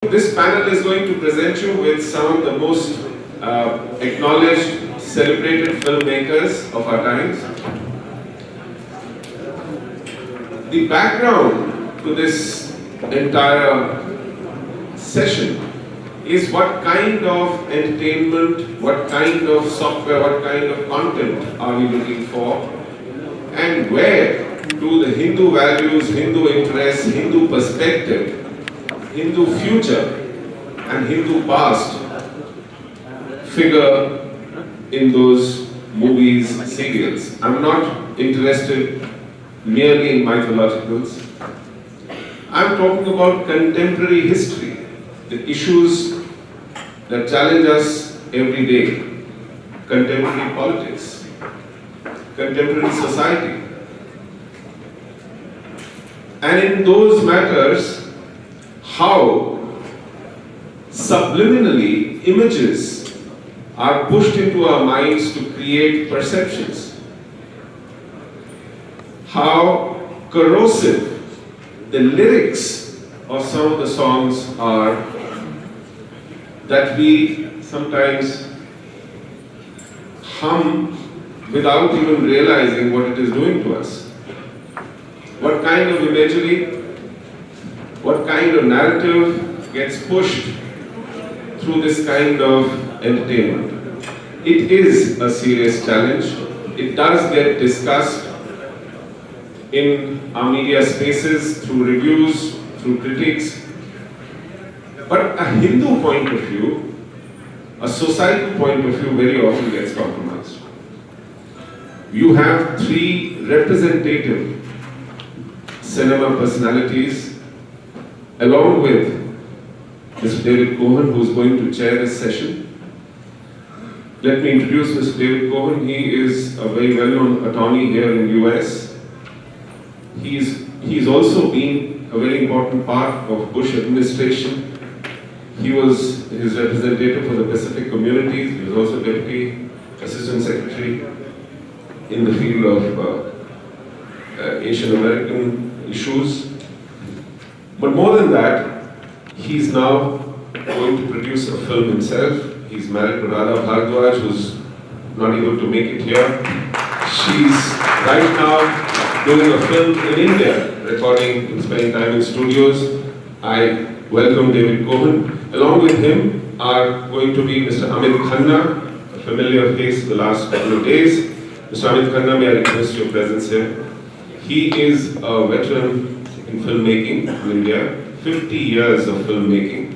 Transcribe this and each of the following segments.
This panel is going to present you with some of the most acknowledged, celebrated filmmakers of our times. The background to this entire session is what kind of entertainment, what kind of software, what kind of content are we looking for, and where do the Hindu values, Hindu interests, Hindu perspective, Hindu future and Hindu past figure in those movies, serials. I'm not interested merely in mythologicals. I'm talking about contemporary history, the issues that challenge us every day, contemporary politics, contemporary society. And in those matters, how subliminally images are pushed into our minds to create perceptions. How corrosive the lyrics of some of the songs are that we sometimes hum without even realizing what it is doing to us. What kind of imagery, what kind of narrative gets pushed through this kind of entertainment. It is a serious challenge. It does get discussed in our media spaces, through reviews, through critics. But a Hindu point of view, a societal point of view very often gets compromised. You have three representative cinema personalities, along with Mr. David Cohen, who is going to chair this session. Let me introduce Mr. David Cohen. He is a very well-known attorney here in the US. He's also been a very important part of Bush administration. He was his representative for the Pacific communities. He was also Deputy Assistant Secretary in the field of Asian American issues. But more than that, he's now going to produce a film himself. He's married to Radha Bhardwaj, who's not able to make it here. She's right now doing a film in India, recording and spending time in studios. I welcome David Cohen. Along with him are going to be Mr. Amit Khanna, a familiar face the last couple of days. Mr. Amit Khanna, may I request your presence here? He is a veteran in filmmaking in India, 50 years of filmmaking,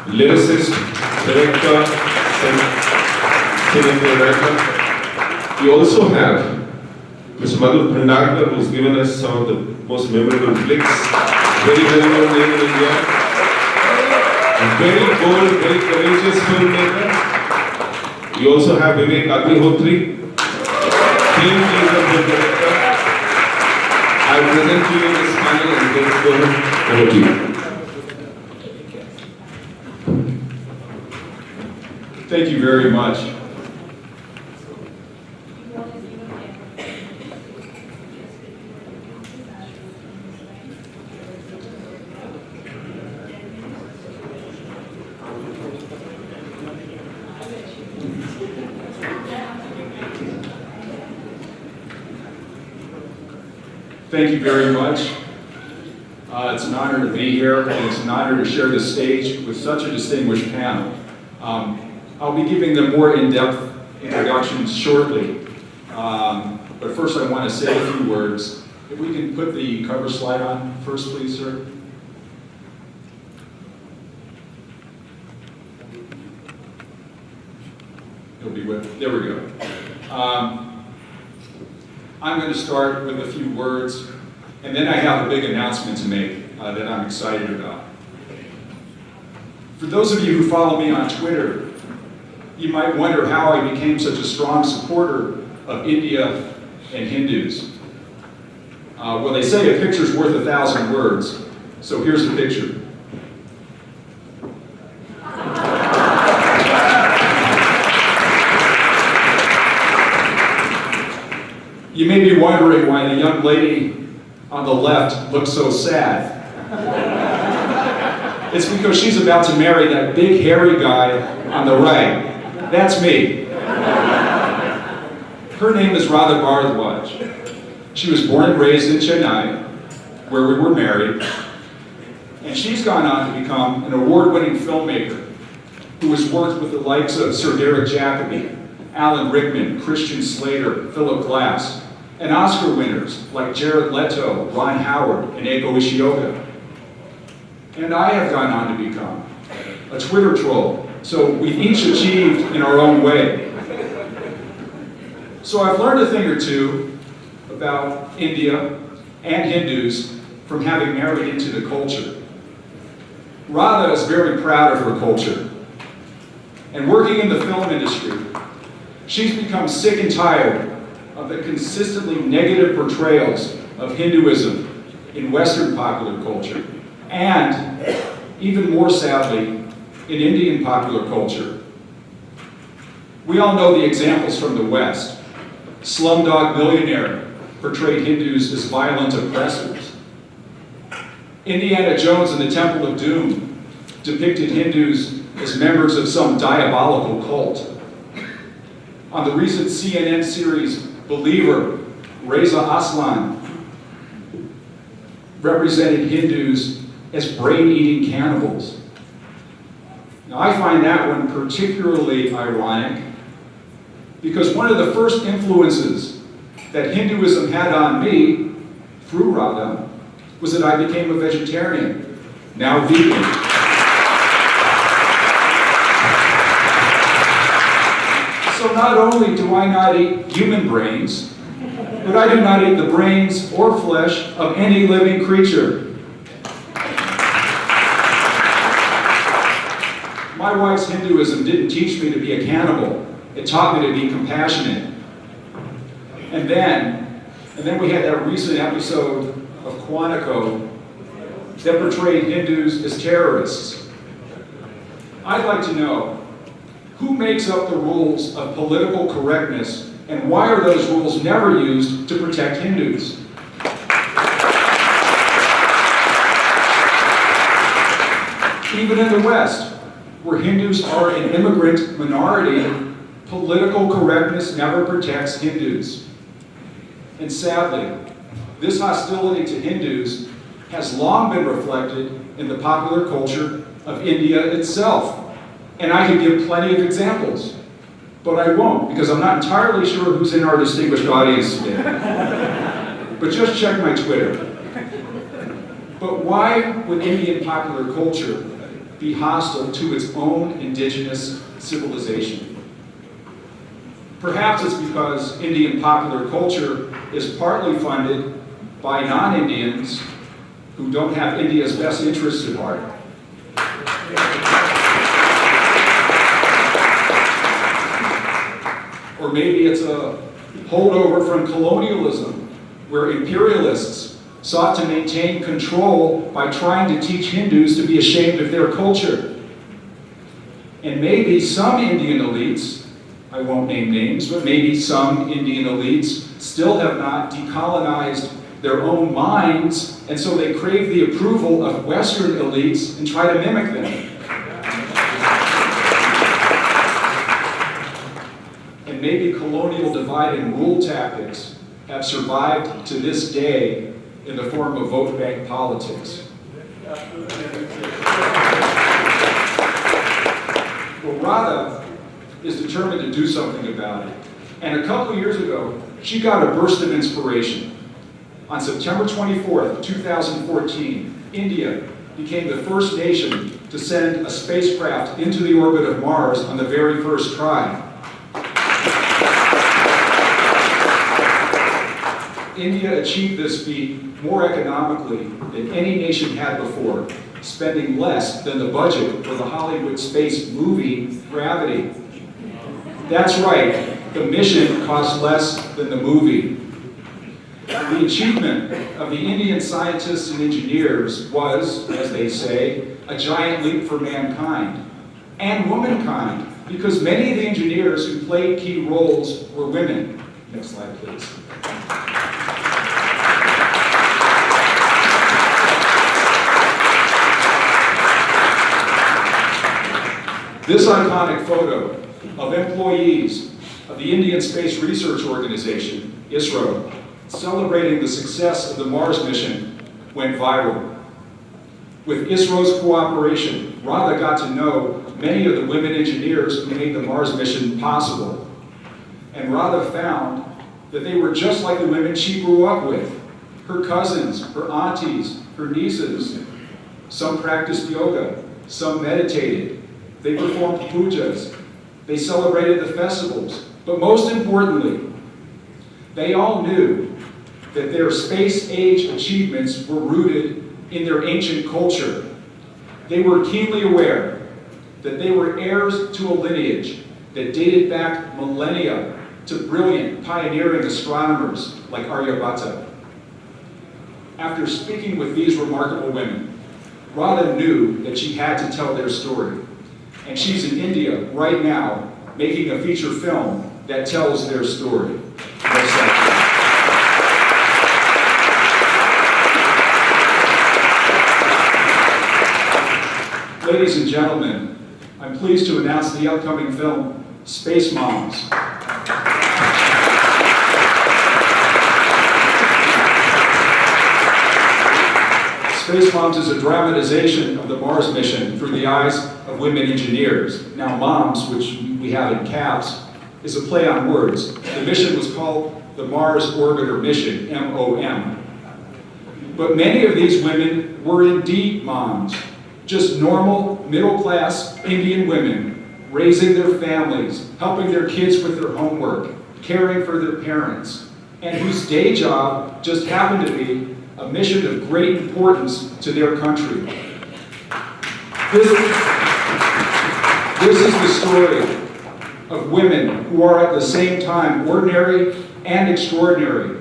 lyricist, director, cinematographer. We also have Mr. Madhur Bhandarkar, who's given us some of the most memorable flicks, very well-known name in India, a very bold, very courageous filmmaker. We also have Vivek Agnihotri, film director. I present to you this panel and David Cohen, over to you. Thank you very much. Thank you very much. It's an honor to be here, and it's an honor to share the stage with such a distinguished panel. I'll be giving them more in-depth introductions shortly, but first I want to say a few words. If we can put the cover slide on first, please, sir. You'll be with, there we go. I'm going to start with a few words, and then I have a big announcement to make that I'm excited about. For those of you who follow me on Twitter, you might wonder how I became such a strong supporter of India and Hindus. Well, they say a picture's worth 1,000 words, so here's the picture. You may be wondering why the young lady on the left looks so sad. it's because she's about to marry that big hairy guy on the right. That's me. Her name is Radha Bharadwaj. She was born and raised in Chennai, where we were married, and she's gone on to become an award-winning filmmaker who has worked with the likes of Sir Derek Jacobi, Alan Rickman, Christian Slater, Philip Glass, and Oscar winners like Jared Leto, Ron Howard, and Eiko Ishioka. And I have gone on to become a Twitter troll, so we've each achieved in our own way. So I've learned a thing or two about India and Hindus from having married into the culture. Radha is very proud of her culture. And working in the film industry, she's become sick and tired of the consistently negative portrayals of Hinduism in Western popular culture, and even more sadly, in Indian popular culture. We all know the examples from the West. Slumdog Millionaire portrayed Hindus as violent oppressors. Indiana Jones and the Temple of Doom depicted Hindus as members of some diabolical cult. On the recent CNN series Believer, Reza Aslan represented Hindus as brain-eating cannibals. Now, I find that one particularly ironic because one of the first influences that Hinduism had on me, through Radha, was that I became a vegetarian, now vegan. So not only do I not eat human brains, but I do not eat the brains or flesh of any living creature. My wife's Hinduism didn't teach me to be a cannibal. It taught me to be compassionate. And then we had that recent episode of Quantico that portrayed Hindus as terrorists. I'd like to know, who makes up the rules of political correctness, and why are those rules never used to protect Hindus? Even in the West, where Hindus are an immigrant minority, political correctness never protects Hindus. And sadly, this hostility to Hindus has long been reflected in the popular culture of India itself. And I could give plenty of examples, but I won't, because I'm not entirely sure who's in our distinguished audience today. But just check my Twitter. But why would Indian popular culture be hostile to its own indigenous civilization? Perhaps it's because Indian popular culture is partly funded by non-Indians who don't have India's best interests at heart. Or maybe it's a holdover from colonialism, where imperialists sought to maintain control by trying to teach Hindus to be ashamed of their culture. And maybe some Indian elites, I won't name names, but maybe some Indian elites still have not decolonized their own minds, and so they crave the approval of Western elites and try to mimic them. And maybe colonial divide and rule tactics have survived to this day in the form of vote bank politics. Well, Radha is determined to do something about it. And a couple of years ago, she got a burst of inspiration. On September 24th, 2014, India became the first nation to send a spacecraft into the orbit of Mars on the very first try. India achieved this feat more economically than any nation had before, spending less than the budget for the Hollywood space movie Gravity. That's right, the mission cost less than the movie. The achievement of the Indian scientists and engineers was, as they say, a giant leap for mankind and womankind, because many of the engineers who played key roles were women. Next slide, please. This iconic photo of employees of the Indian Space Research Organization, ISRO, celebrating the success of the Mars mission went viral. With ISRO's cooperation, Radha got to know many of the women engineers who made the Mars mission possible. And Radha found that they were just like the women she grew up with. Her cousins, her aunties, her nieces. Some practiced yoga, some meditated. They performed pujas. They celebrated the festivals. But most importantly, they all knew that their space-age achievements were rooted in their ancient culture. They were keenly aware that they were heirs to a lineage that dated back millennia to brilliant, pioneering astronomers like Aryabhata. After speaking with these remarkable women, Radha knew that she had to tell their story. And she's in India right now making a feature film that tells their story. Ladies and gentlemen, I'm pleased to announce the upcoming film, Space Moms. Space Moms is a dramatization of the Mars mission through the eyes of women engineers. Now, moms, which we have in caps, is a play on words. The mission was called the Mars Orbiter Mission, MOM. But many of these women were indeed moms, just normal, middle-class Indian women, raising their families, helping their kids with their homework, caring for their parents, and whose day job just happened to be a mission of great importance to their country. This is the story of women who are at the same time ordinary and extraordinary.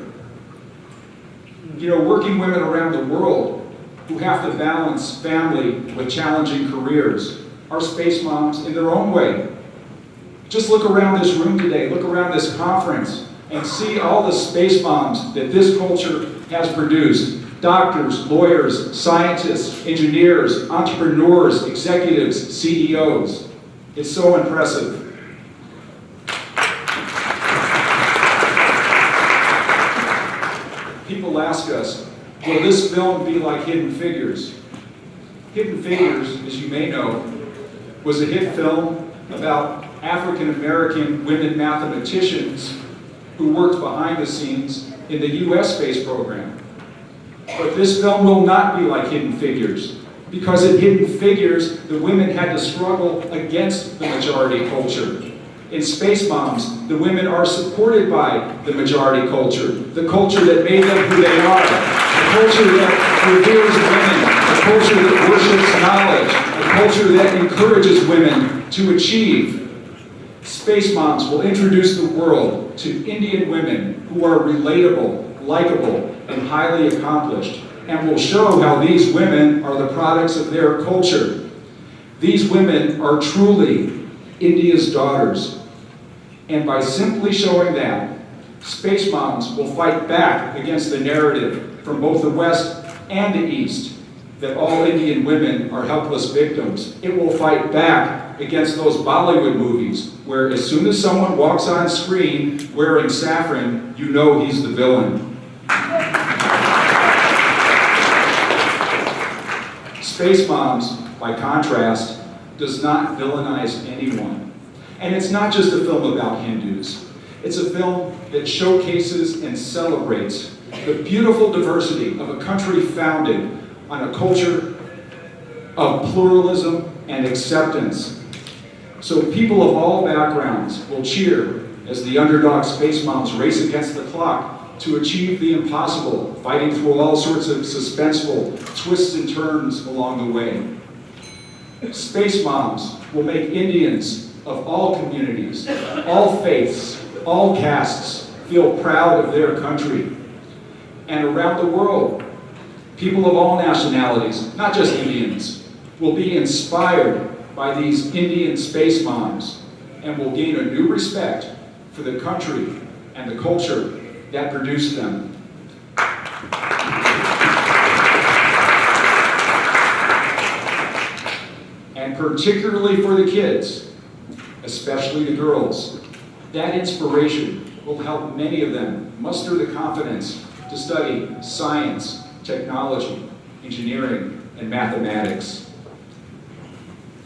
You know, working women around the world who have to balance family with challenging careers are space moms in their own way. Just look around this room today, look around this conference, and see all the space moms that this culture has produced. Doctors, lawyers, scientists, engineers, entrepreneurs, executives, CEOs. It's so impressive. People ask us, will this film be like Hidden Figures? Hidden Figures, as you may know, was a hit film about African American women mathematicians who worked behind the scenes in the US space program. But this film will not be like Hidden Figures, because in Hidden Figures, the women had to struggle against the majority culture. In Space Moms, the women are supported by the majority culture, the culture that made them who they are, the culture that reveres women, the culture that worships knowledge, the culture that encourages women to achieve. Space Moms will introduce the world to Indian women who are relatable, likable, and highly accomplished, and will show how these women are the products of their culture. These women are truly India's daughters. And by simply showing that, Space Moms will fight back against the narrative from both the West and the East that all Indian women are helpless victims. It will fight back against those Bollywood movies where as soon as someone walks on screen wearing saffron, you know he's the villain. Space Moms, by contrast, does not villainize anyone. And it's not just a film about Hindus. It's a film that showcases and celebrates the beautiful diversity of a country founded on a culture of pluralism and acceptance. So people of all backgrounds will cheer as the underdog Space Moms race against the clock to achieve the impossible, fighting through all sorts of suspenseful twists and turns along the way. Space Moms will make Indians of all communities, all faiths, all castes feel proud of their country. And around the world, people of all nationalities, not just Indians, will be inspired by these Indian Space Moms and will gain a new respect for the country and the culture that produced them. And and particularly for the kids, especially the girls. That inspiration will help many of them muster the confidence to study science, technology, engineering, and mathematics.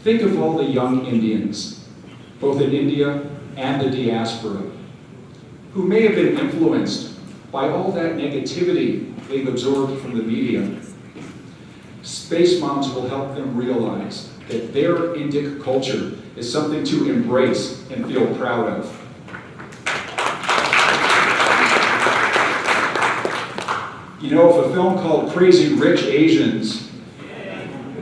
Think of all the young Indians, both in India and the diaspora, who may have been influenced by all that negativity they've absorbed from the media. Space Moms will help them realize that their Indic culture is something to embrace and feel proud of. You know, if a film called Crazy Rich Asians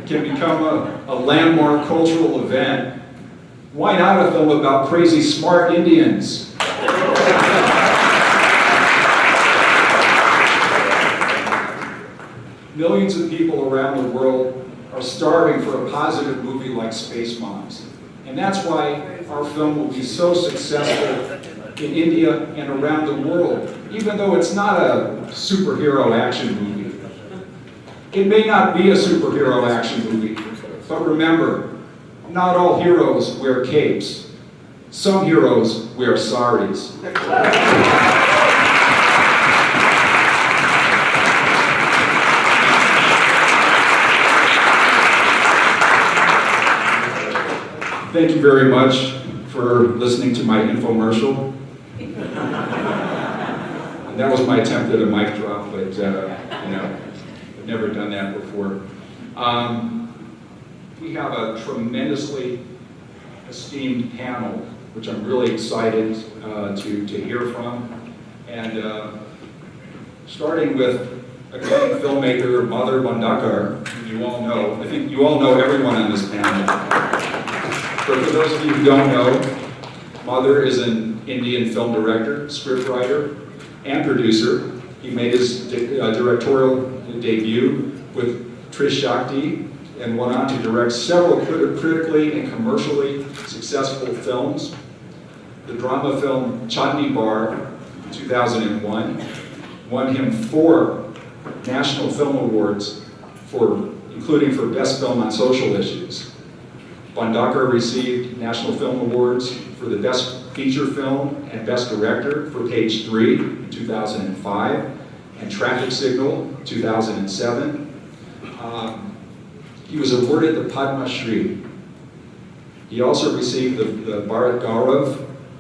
can become a landmark cultural event, why not a film about crazy smart Indians? Millions of people around the world are starving for a positive movie like Space Moms. And that's why our film will be so successful in India and around the world, even though it's not a superhero action movie. It may not be a superhero action movie, but remember, not all heroes wear capes. Some heroes wear saris. Thank you very much for listening to my infomercial. And that was my attempt at a mic drop, but I've never done that before. We have a tremendously esteemed panel, which I'm really excited to hear from. And starting with acclaimed filmmaker Madhur Bhandarkar, who you all know. I think you all know everyone on this panel. But for those of you who don't know, Madhur is an Indian film director, scriptwriter, and producer. He made his directorial debut with Trish Shakti and went on to direct several critically and commercially successful films. The drama film Chandni Bar, 2001, won him 4 National Film Awards, including for Best Film on Social Issues. Bhandarkar received National Film Awards for the Best Feature Film and Best Director for Page 3 in 2005, and Traffic Signal, 2007. He was awarded the Padma Shri. He also received the Bharat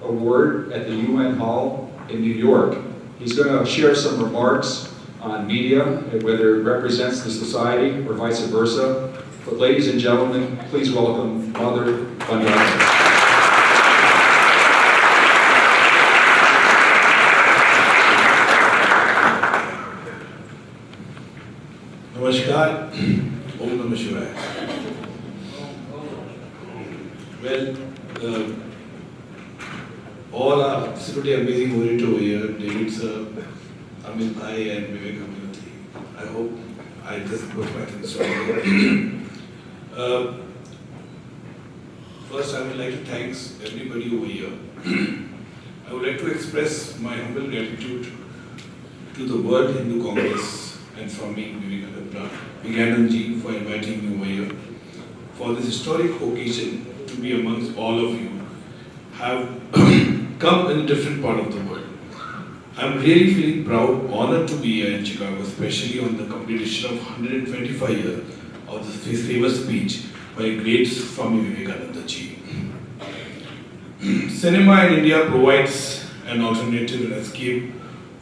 Award at the UN Hall in New York. He's going to share some remarks on media, whether it represents the society or vice versa. But ladies and gentlemen, please welcome Madhur Bhandarkar. Namaskar, Om Namah Shivaya. Well, all are absolutely amazing oriented over here. David sir, Amit bhai and Vivek Agnihotri. I hope I just put my things right. First, I would like to thank everybody over here. I would like to express my humble gratitude to the World Hindu Congress and Swami Vivekanand ji for inviting me over here for this historic occasion to be amongst all of you have come in a different part of the world. I'm really feeling proud, honored to be here in Chicago, especially on the completion of 125 years of this famous speech by great Swami Vivekananda ji. Cinema in India provides an alternative and escape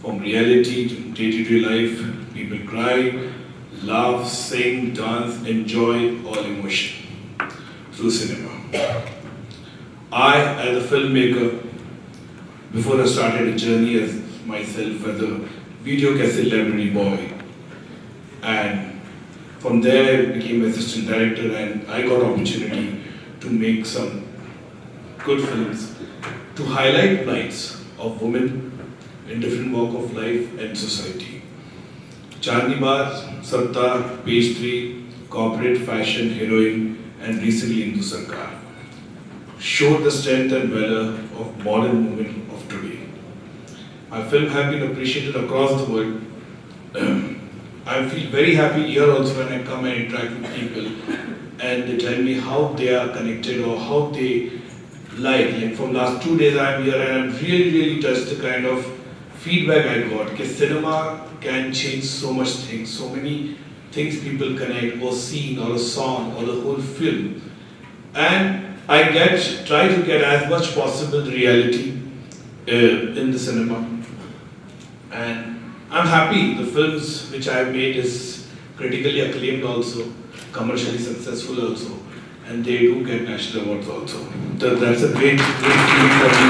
from reality to day-to-day life. People cry, laugh, sing, dance, enjoy all emotion through cinema. I, as a filmmaker, before I started a journey as myself as a video cassette library boy, and from there I became assistant director, and I got opportunity to make some good films to highlight plights of women in different walk of life and society. Chandni Bar, Satta, Page 3, Corporate Fashion, Heroine, and recently Hindu Sarkar showed the strength and valor of modern women of today. My film have been appreciated across the world. I feel very happy here also when I come and interact with people and they tell me how they are connected or how they like from last 2 days I'm here and I'm really touched the kind of feedback I got. Because cinema can change so much things, so many things people connect, or scene, or a song, or the whole film. And I try to get as much possible reality in the cinema. And I'm happy the films which I have made is critically acclaimed also, commercially successful also, and they do get national awards also. That's a great feeling for me.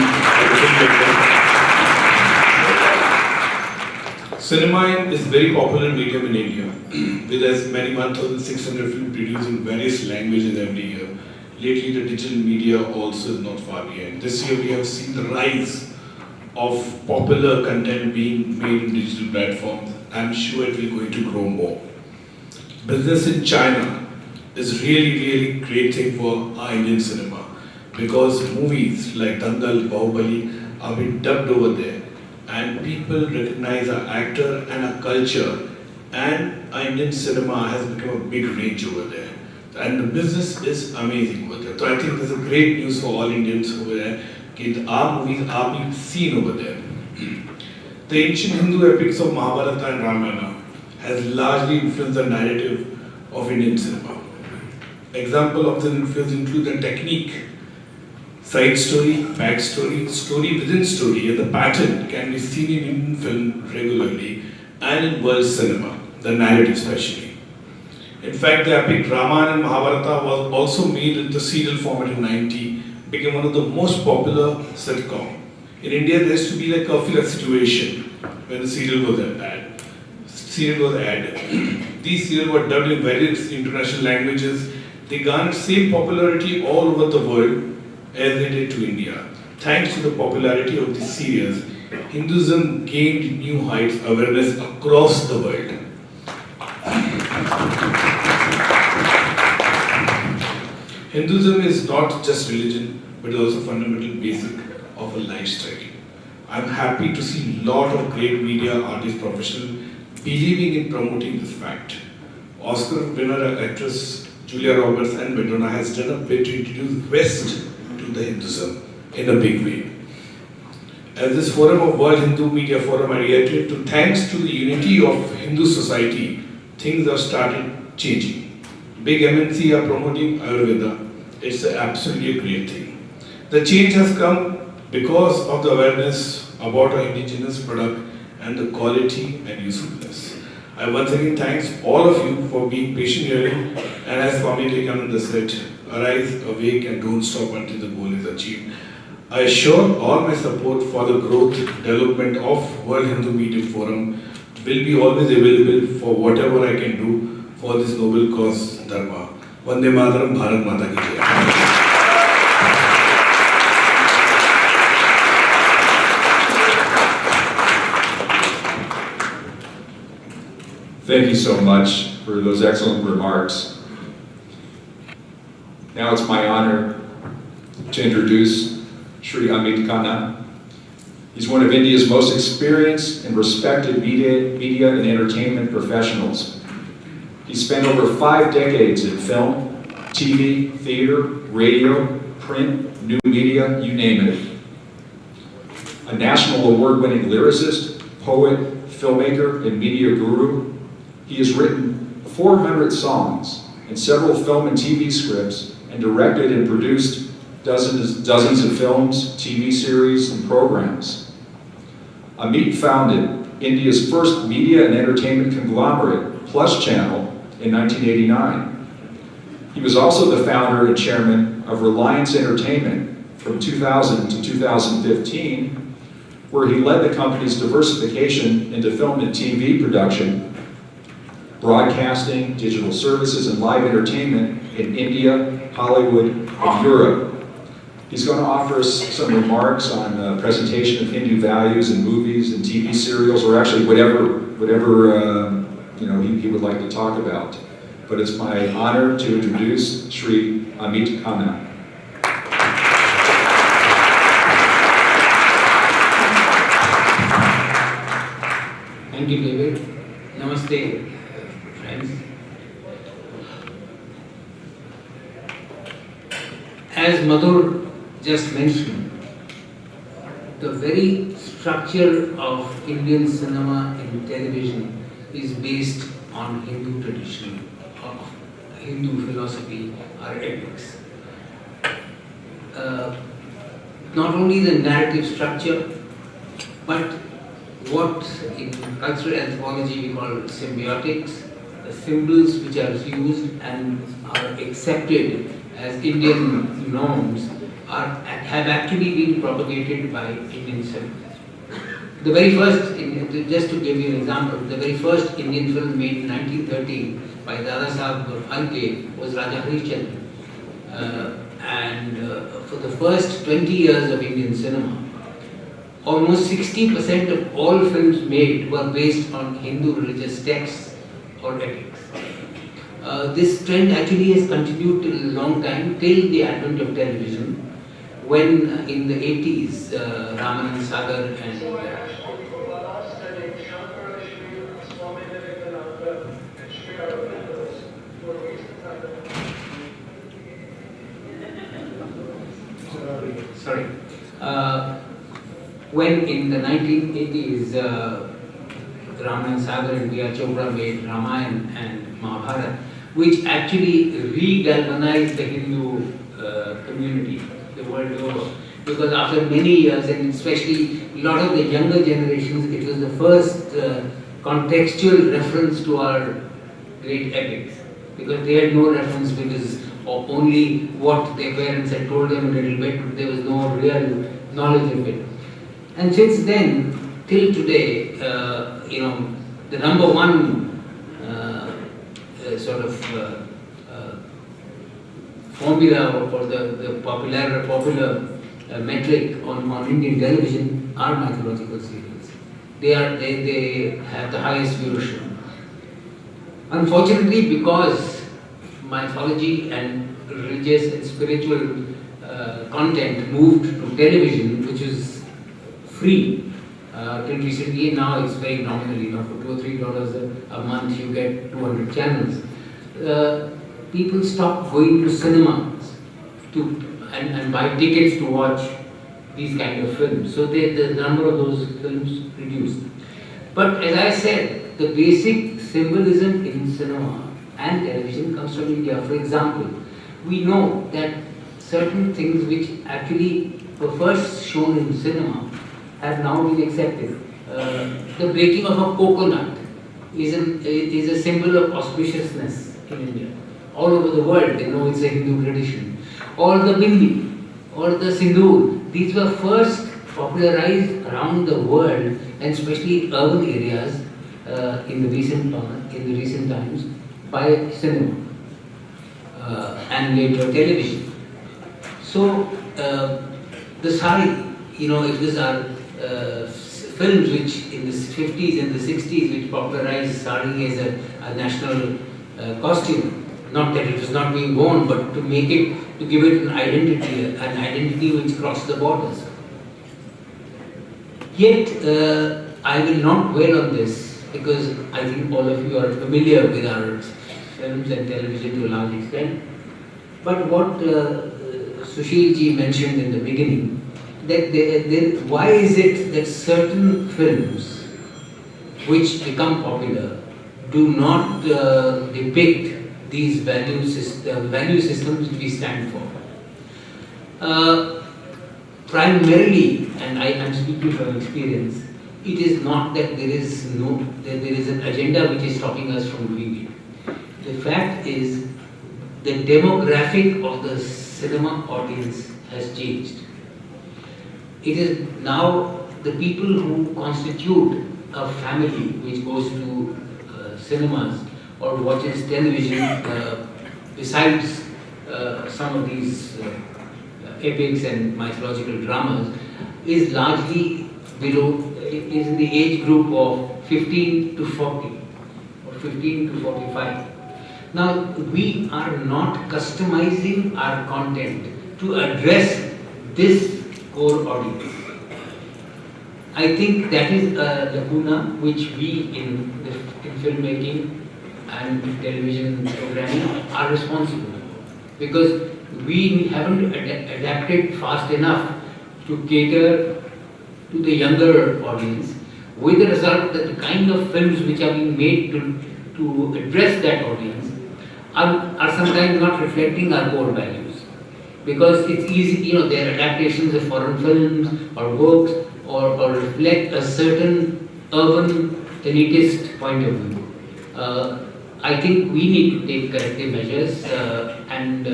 Cinema is very popular medium in India, with as many 1,600 films produced in various languages every year. Lately, the digital media also is not far behind. This year, we have seen the rise of popular content being made in digital platforms. I'm sure it will going to grow more. Business in China is really great thing for our Indian cinema, because movies like Dangal, Bahubali are being dubbed over there, and people recognize our actor and our culture, and our Indian cinema has become a big range over there. And the business is amazing over there. So I think this is great news for all Indians over there. Our movies are being seen over there. The ancient Hindu epics of Mahabharata and Ramayana has largely influenced the narrative of Indian cinema. Example of this influence include the technique, side story, backstory, story within story, and the pattern can be seen in Indian film regularly and in world cinema, the narrative especially. In fact, the epic Ramayana and Mahabharata was also made in the serial format in 90, became one of the most popular sitcom. In India, there used to be like a kafila situation when the serial was aired. These serials were dubbed in various international languages. They garnered same popularity all over the world as they did to India. Thanks to the popularity of these serials, Hinduism gained new heights awareness across the world. Hinduism is not just religion, but also fundamental basic of a lifestyle. I'm happy to see a lot of great media artists, professionals believing in promoting this fact. Oscar winner actress Julia Roberts and Madonna has done a bit to introduce West to the Hinduism in a big way. As this forum of World Hindu Media Forum, I reiterate to thanks to the unity of Hindu society, things have started changing. Big MNC are promoting Ayurveda. It's absolutely a great thing. The change has come because of the awareness about our indigenous product and the quality and usefulness. I once again thanks all of you for being patient hearing, and as Swami Vivekananda said, arise, awake and don't stop until the goal is achieved. I assure all my support for the growth, development of World Hindu Media Forum will be always available for whatever I can do for this noble cause, Dharma. Vande Mataram, Bharat Mata ki Jai. Thank you so much for those excellent remarks. Now it's my honor to introduce Shri Amit Khanna. He's one of India's most experienced and respected media and entertainment professionals. He spent over 5 decades in film, TV, theater, radio, print, new media, you name it. A national award-winning lyricist, poet, filmmaker, and media guru, he has written 400 songs and several film and TV scripts, and directed and produced dozens of films, TV series, and programs. Amit founded India's first media and entertainment conglomerate, Plus Channel, in 1989. He was also the founder and chairman of Reliance Entertainment from 2000 to 2015, where he led the company's diversification into film and TV production, broadcasting, digital services, and live entertainment in India, Hollywood, and Europe. He's going to offer us some remarks on the presentation of Hindu values in movies and TV serials, or actually whatever he would like to talk about. But it's my honor to introduce Shri Amit Khanna. Thank you, David. Namaste, friends. as Madhur just mentioned, the very structure of Indian cinema and television is based on Hindu tradition, of Hindu philosophy or ethics. Not only the narrative structure, but what in cultural anthropology we call symbiotics, the symbols which are used and are accepted as Indian norms have actually been propagated by Indian cinema. The very first, just to give you an example, the very first Indian film made in 1913 by Dada Saheb Phalke was Raja Harishchandra. For the first 20 years of Indian cinema, almost 60% of all films made were based on Hindu religious texts or epics. This trend actually has continued till a long time, till the advent of television, when in the 80s, Ramanand Sagar and when in the 1980s, Ramanand Sagar and V.R. Chopra made Ramayana and Mahabharata, which actually re-galvanized the Hindu community the world over. Because after many years, and especially a lot of the younger generations, it was the first contextual reference to our great epics. Because they had no reference because of only what their parents had told them a little bit, but there was no real knowledge of it. And since then, till today, the number one formula or the popular metric on Indian television are mythological serials. They have the highest viewership. Unfortunately, because mythology and religious and spiritual content moved to television, which is free till recently, now it's very nominally. Now for $2 or $3 a month, you get 200 channels. People stop going to cinemas and buy tickets to watch these kind of films. So the number of those films reduced. But as I said, the basic symbolism in cinema and television comes from India. For example, we know that certain things which actually were first shown in cinema have now been accepted. The breaking of a coconut is a symbol of auspiciousness in India. All over the world, they know it's a Hindu tradition. Or the bindi, or the sindoor, these were first popularized around the world, and especially in urban areas in the recent times, by cinema and later television. So the sari, it was our films which in the 50s and the 60s which popularized sari as a national costume. Not that it was not being worn, but to give it an identity which crossed the borders. Yet, I will not dwell on this because I think all of you are familiar with our films and television to a large extent. But what Sushilji mentioned in the beginning, that why is it that certain films which become popular do not depict these value systems which we stand for? Primarily, and I am speaking from experience, it is not that there is an agenda which is stopping us from doing it. The fact is the demographic of the cinema audience has changed. It is now the people who constitute a family which goes to cinemas or watches television besides some of these epics and mythological dramas is largely is in the age group of 15 to 40 or 15 to 45. Now, we are not customizing our content to address this core audience. I think that is a lacuna which we in filmmaking and television programming are responsible for. Because we haven't adapted fast enough to cater to the younger audience, with the result that the kind of films which are being made to address that audience are sometimes not reflecting our core values. Because it's easy, they're adaptations of foreign films or books or reflect a certain urban elitist point of view. I think we need to take corrective measures and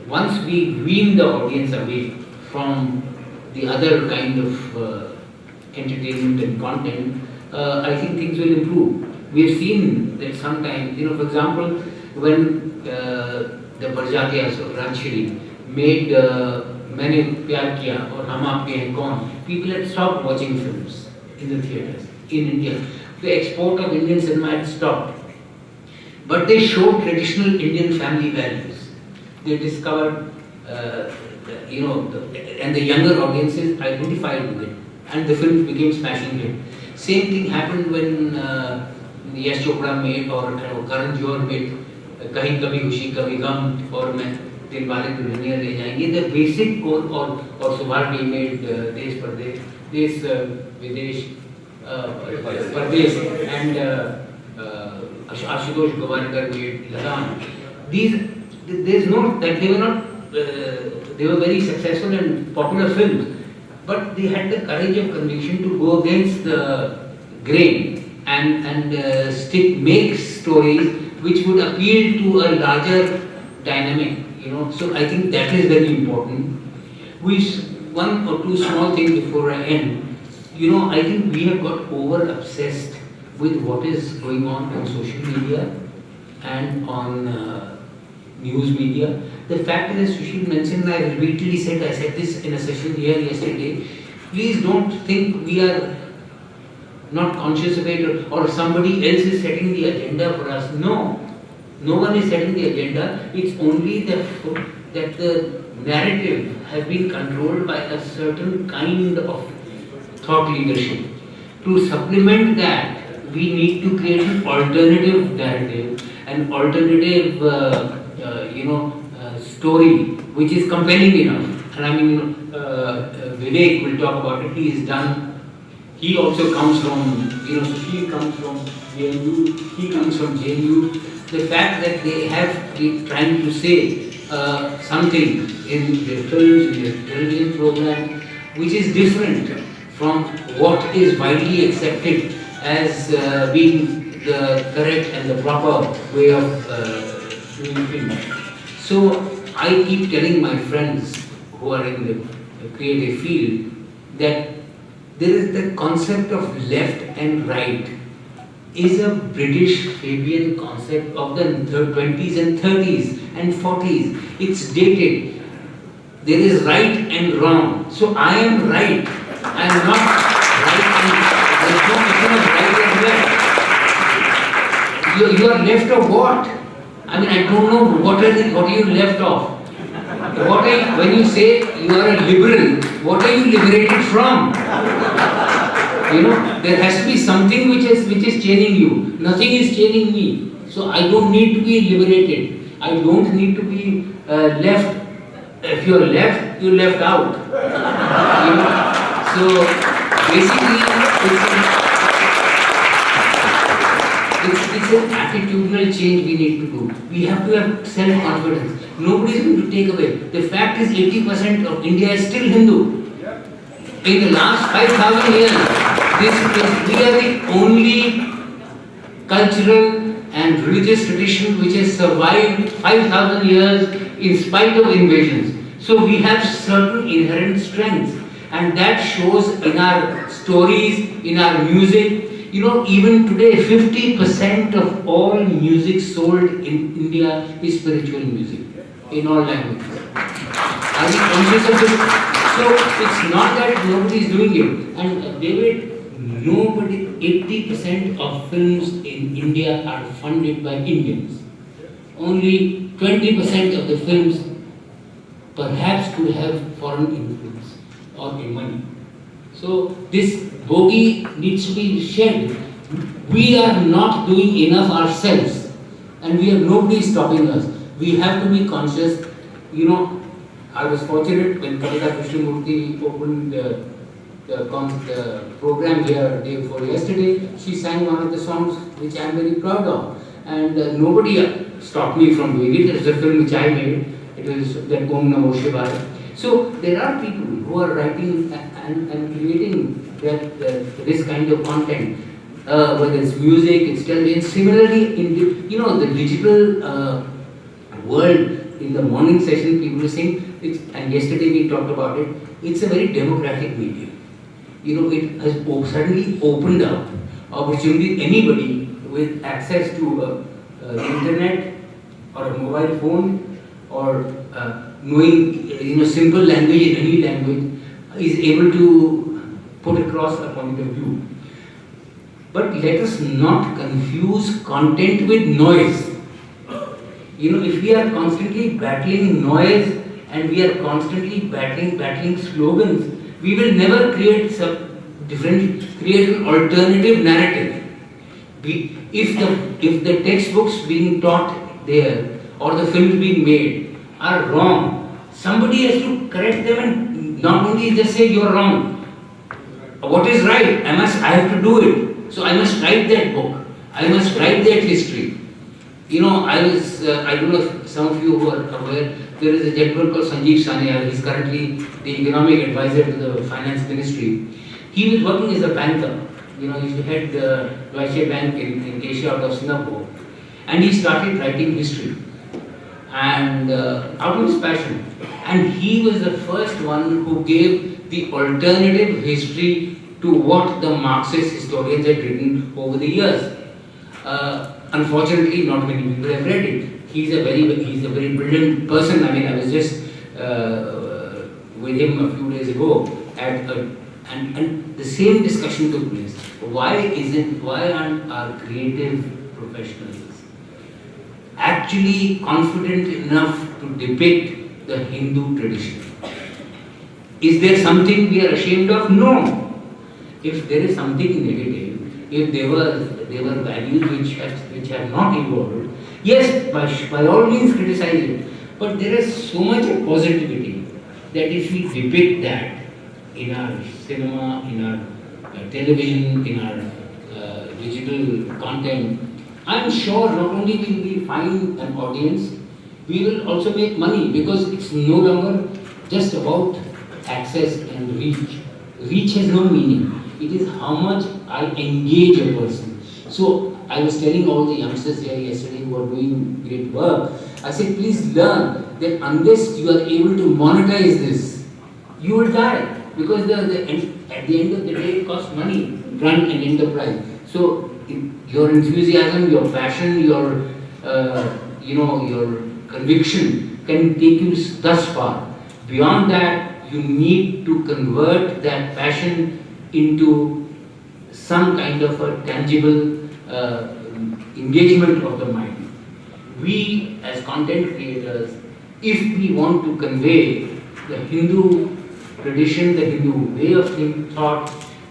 once we wean the audience away from the other kind of entertainment and content, I think things will improve. We've seen that sometimes, for example, when the Barjatias of Ranchiri made Maine Pyar Kiya or Hum Aapke Hain Kaun, people had stopped watching films in the theatres in India. The export of Indian cinema had stopped. But they showed traditional Indian family values. They discovered, and the younger audiences identified with it. And the film became smashing hit. Same thing happened when Yash Chopra made or Karan Johar made Kahin Kabhi Khushi Kabhi Gum or Dilwale Dulhaniya Le Jayenge. The basic core or Subharti made Desh Pardesh, Desh Videsh, Pardesh and Ashutosh Gowariker made Lagan. There's no that they were very successful and popular films, but they had the courage of conviction to go against the grain and make stories which would appeal to a larger dynamic. So I think that is very important. One or two small things before I end. I think we have got over obsessed with what is going on social media and on news media. The fact is, as Sushil mentioned, I repeatedly said, I said this in a session here yesterday, please don't think we are not conscious of it or somebody else is setting the agenda for us. No one is setting the agenda. It's only that the narrative has been controlled by a certain kind of thought leadership. To supplement that, we need to create an alternative narrative, an alternative story which is compelling enough. And Vivek will talk about it. He is done. He also comes from, Sushil comes from JNU, he comes from JNU. The fact that they have been trying to say something in their films, in their television program, which is different from what is widely accepted as being the correct and the proper way of doing film. So I keep telling my friends who are in the creative field that there is the concept of left and right is a British Fabian concept of the 20s and 30s and 40s. It's dated. There is right and wrong. So I am right. I am not right and there is no question of right and left. You are left of what? I don't know what are you left of. When you say you are a liberal, what are you liberated from? There has to be something which is chaining you. Nothing is chaining me. So I don't need to be liberated. I don't need to be left. If you are left, you are left out. So basically, it's an attitudinal change we need to do. We have to have self-confidence. Nobody is going to take away. The fact is 80% of India is still Hindu. In the last 5,000 years, we are the only cultural and religious tradition which has survived 5,000 years in spite of invasions. So we have certain inherent strengths, and that shows in our stories, in our music. Even today, 50% of all music sold in India is spiritual music, in all languages. Are we conscious of this? So it's not that nobody is doing it. And David, 80% of films in India are funded by Indians. Only 20% of the films perhaps could have foreign influence or money. So this bogey needs to be shed. We are not doing enough ourselves, and nobody is stopping us. We have to be conscious you know, I was fortunate when Kavita Krishnamurthy opened the program here day before yesterday. She sang one of the songs which I am very proud of, and nobody stopped me from doing it. It was a film which I made. It was that Om Namo Shivaya. So there are people who are writing and creating this kind of content, whether it's music, it's television. Similarly, in the digital world, in the morning session, people were saying, and yesterday we talked about it. It's a very democratic medium. It has suddenly opened up opportunity. Anybody with access to the internet or a mobile phone or knowing simple language in any language is able to put across a point of view. But let us not confuse content with noise. If we are constantly battling noise and we are constantly battling slogans, we will never create create an alternative narrative. If the textbooks being taught there or the films being made are wrong, somebody has to correct them and not only just say you're wrong. What is right? I have to do it. So I must write that book. I must write that history. I don't know if some of you who are aware, there is a gentleman called Sanjeev Sanyal. He's currently the economic advisor to the finance ministry. He was working as a banker. He used to head the WHC bank in Asia out of Singapore. And he started writing history. And out of his passion. And he was the first one who gave the alternative history to what the Marxist historians had written over the years. Unfortunately, not many people have read it. He's a very brilliant person. I was just with him a few days ago and the same discussion took place. Why aren't our creative professionals actually confident enough to depict the Hindu tradition? Is there something we are ashamed of? No. If there is something negative, if there were values which have not evolved, yes, by all means criticize it. But there is so much of positivity that if we depict that in our cinema, in our television, in our digital content, I am sure not only will we find an audience, we will also make money, because it's no longer just about access and reach. Reach has no meaning. It is how much I engage a person. So I was telling all the youngsters here yesterday who are doing great work, I said, please learn that unless you are able to monetize this, you will die. Because at the end of the day, it costs money to run an enterprise. So your enthusiasm, your passion, your conviction can take you thus far. Beyond that, you need to convert that passion into some kind of a tangible engagement of the mind. We as content creators, if we want to convey the Hindu tradition, the Hindu way of thought,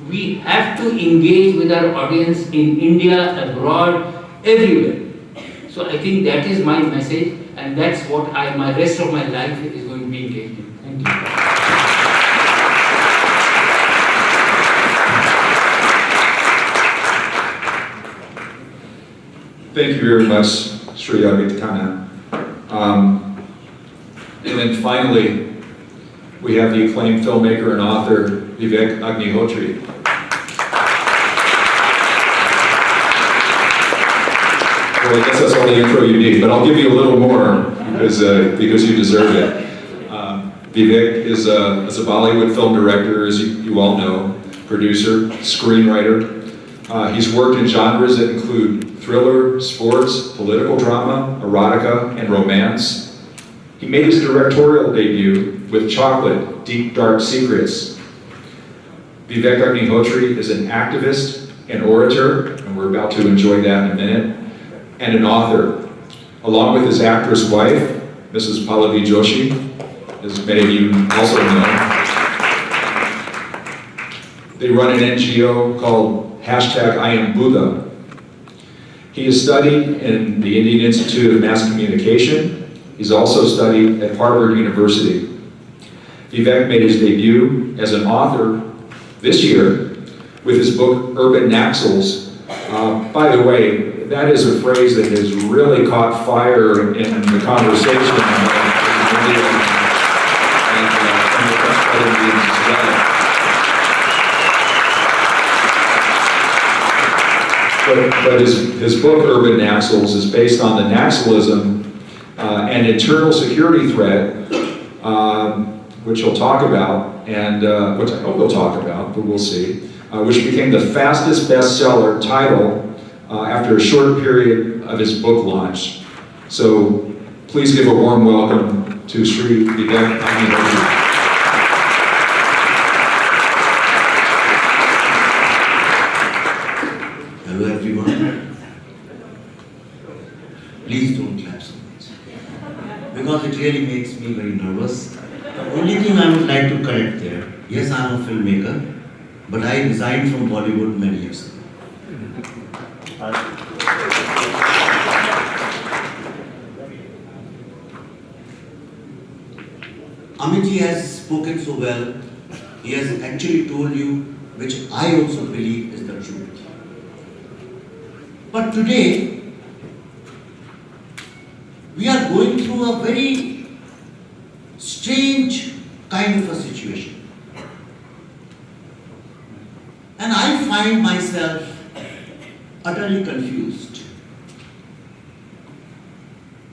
we have to engage with our audience in India, abroad, everywhere. So I think that is my message, and that's what my rest of my life is going to be engaged in. Thank you. Thank you very much, Shri Khanna. And then finally, we have the acclaimed filmmaker and author, Vivek Agnihotri. Well, I guess that's all the intro you need, but I'll give you a little more because you deserve it. Vivek is a Bollywood film director, as you all know, producer, screenwriter. He's worked in genres that include thriller, sports, political drama, erotica, and romance. He made his directorial debut with Chocolate, Deep Dark Secrets. Vivek Agnihotri is an activist, an orator, and we're about to enjoy that in a minute, and an author. Along with his actress wife, Mrs. Pallavi Joshi, as many of you also know. They run an NGO called #IamBuddha. He has studied in the Indian Institute of Mass Communication. He's also studied at Harvard University. Vivek made his debut as an author this year with his book, Urban Naxals. By the way, that is a phrase that has really caught fire in the conversation in the media and in the press other meetings as well. But his book, Urban Naxals, is based on the Naxalism and internal security threat, which he'll talk about, and which I hope he'll talk about, but we'll see, which became the fastest bestseller title after a short period of his book launch. So please give a warm welcome to Shri Vivek Agnihotri. Hello everyone. Please don't clap so much, because it really makes me very nervous. The only thing I would like to correct there, yes, I am a filmmaker, but I resigned from Bollywood many years ago. Amit ji has spoken so well. He has actually told you, which I also believe is the truth. But today, we are going through a very strange kind of a situation. And I find myself utterly confused.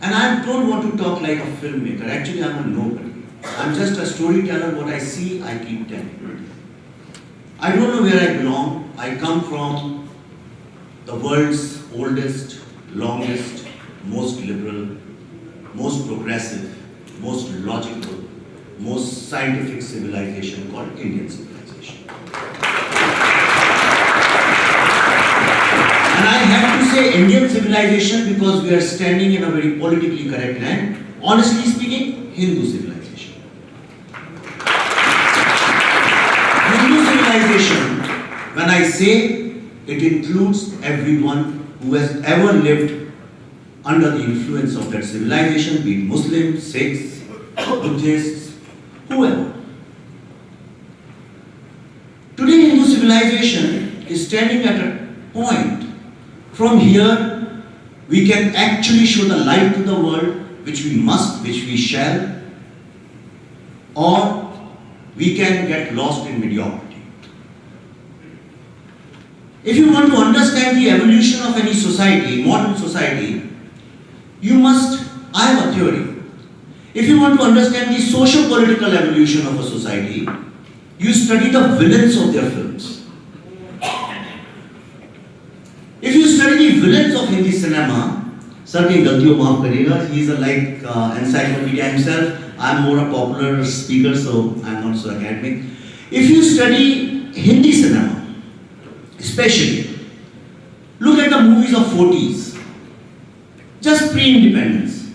And I don't want to talk like a filmmaker. Actually, I'm a nobody. I'm just a storyteller. What I see, I keep telling. I don't know where I belong. I come from the world's oldest, longest, most liberal, most progressive, most logical, most scientific civilization called Indian civilization. And I have to say Indian civilization because we are standing in a very politically correct land. Honestly speaking, Hindu civilization. Hindu civilization, when I say, it includes everyone who has ever lived under the influence of that civilization, be it Muslims, Sikhs, Buddhists, whoever. Today Hindu civilization is standing at a point. From here, we can actually show the light to the world, which we must, which we shall, or we can get lost in mediocrity. If you want to understand the evolution of any society, modern society, you must, I have a theory. If you want to understand the socio-political evolution of a society, you study the villains of their films. If you study the villains of Hindi cinema, sir ki galtiyon maaf kariyega, he is a like encyclopedia himself. I am more a popular speaker, so I am not so academic. If you study Hindi cinema, especially, look at the movies of 40s, just pre-independence.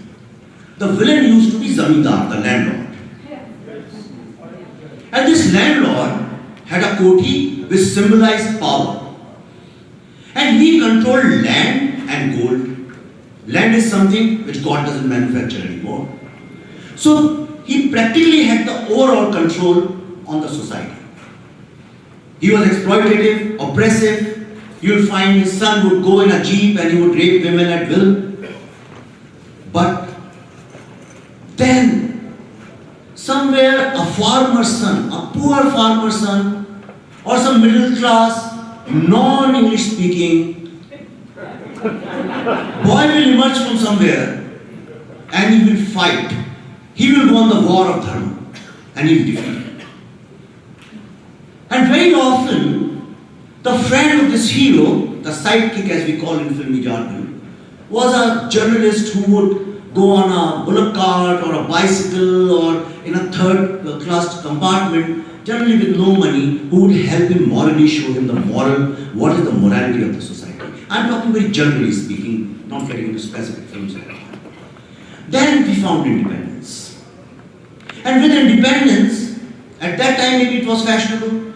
The villain used to be Zamindar, the landlord. And this landlord had a koti which symbolized power. And he controlled land and gold. Land is something which God doesn't manufacture anymore. So he practically had the overall control on the society. He was exploitative, oppressive. You'll find his son would go in a jeep and he would rape women at will. But then, somewhere a farmer's son, a poor farmer's son, or some middle class, non-English speaking boy will emerge from somewhere and he will fight. He will go on the war of dharma and he will defeat it. And very often, the friend of this hero, the sidekick as we call in filmy jargon, was a journalist who would go on a bullock cart or a bicycle or in a third-class compartment, generally with no money, who would help him morally, show him the moral, what is the morality of the society. I'm talking very generally speaking, not getting into specific films. Then we found independence. And with independence, at that time maybe it was fashionable,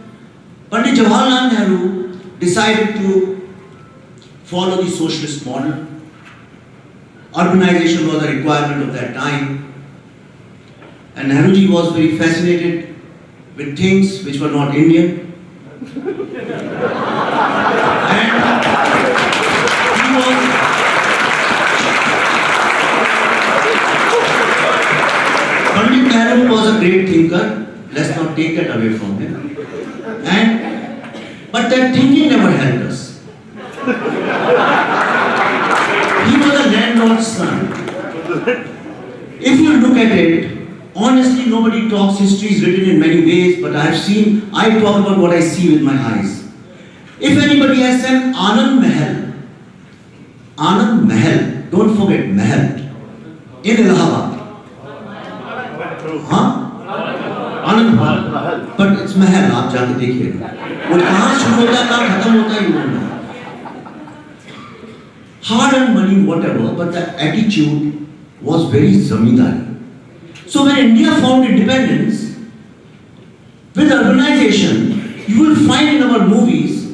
Pandit Jawaharlal Nehru decided to follow the socialist model. Urbanization was a requirement of that time. And Nehruji was very fascinated with things which were not Indian. And he was Pandit Nehru was a great thinker. Let's not take that away from him. But that thinking never helped us. He was a landlord's son. If you look at it, honestly, nobody talks. History is written in many ways, but I talk about what I see with my eyes. If anybody has seen Anand Mahal, don't forget Mahal, in Allahabad. Huh? Anand Mahal. But it's Mahal, आप जाके देखिएगा. वो कहाँ शुरू होता है, कहाँ खत्म होता है, you don't know. Hard-earned money, whatever, but the attitude was very zamindari. So when India found independence, with urbanization, you will find in our movies,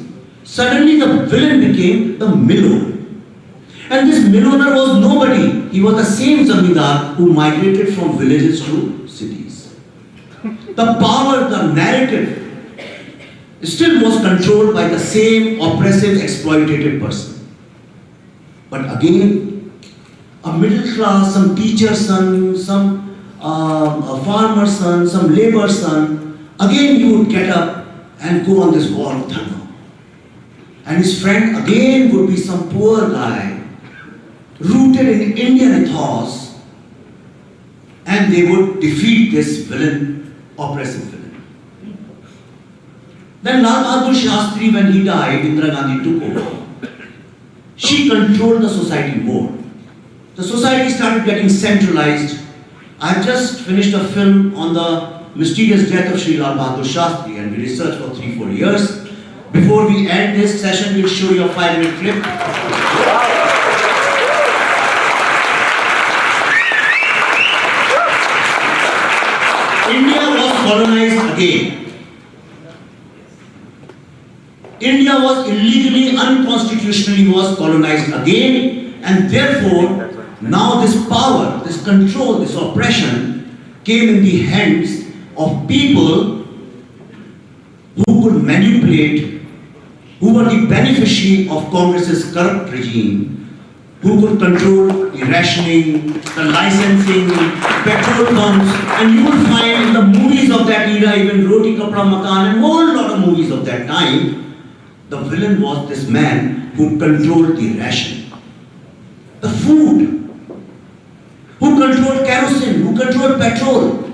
suddenly the villain became the mill owner. And this mill owner was nobody. He was the same zamindar who migrated from villages to cities. The power, the narrative, still was controlled by the same oppressive, exploitative person. But again, a middle class, some teacher's son, some a farmer's son, some labor's son, again he would get up and go on this war of dharma. And his friend again would be some poor guy, rooted in Indian ethos, and they would defeat this villain, oppressive villain. Then Lal Bahadur Shastri, when he died, Indira Gandhi took over. She controlled the society more. The society started getting centralized. I've just finished a film on the mysterious death of Shri Lal Bahadur Shastri, and we researched for 3-4 years. Before we end this session, we'll show you a 5-minute clip. India was colonized again. India was illegally, unconstitutionally was colonized again, and therefore now this power, this control, this oppression came in the hands of people who could manipulate, who were the beneficiary of Congress's corrupt regime, who could control the rationing, the licensing, petrol pumps, and you will find in the movies of that era, even Roti Kapda Makan and a whole lot of movies of that time, the villain was this man who controlled the ration, the food, who controlled kerosene, who controlled petrol.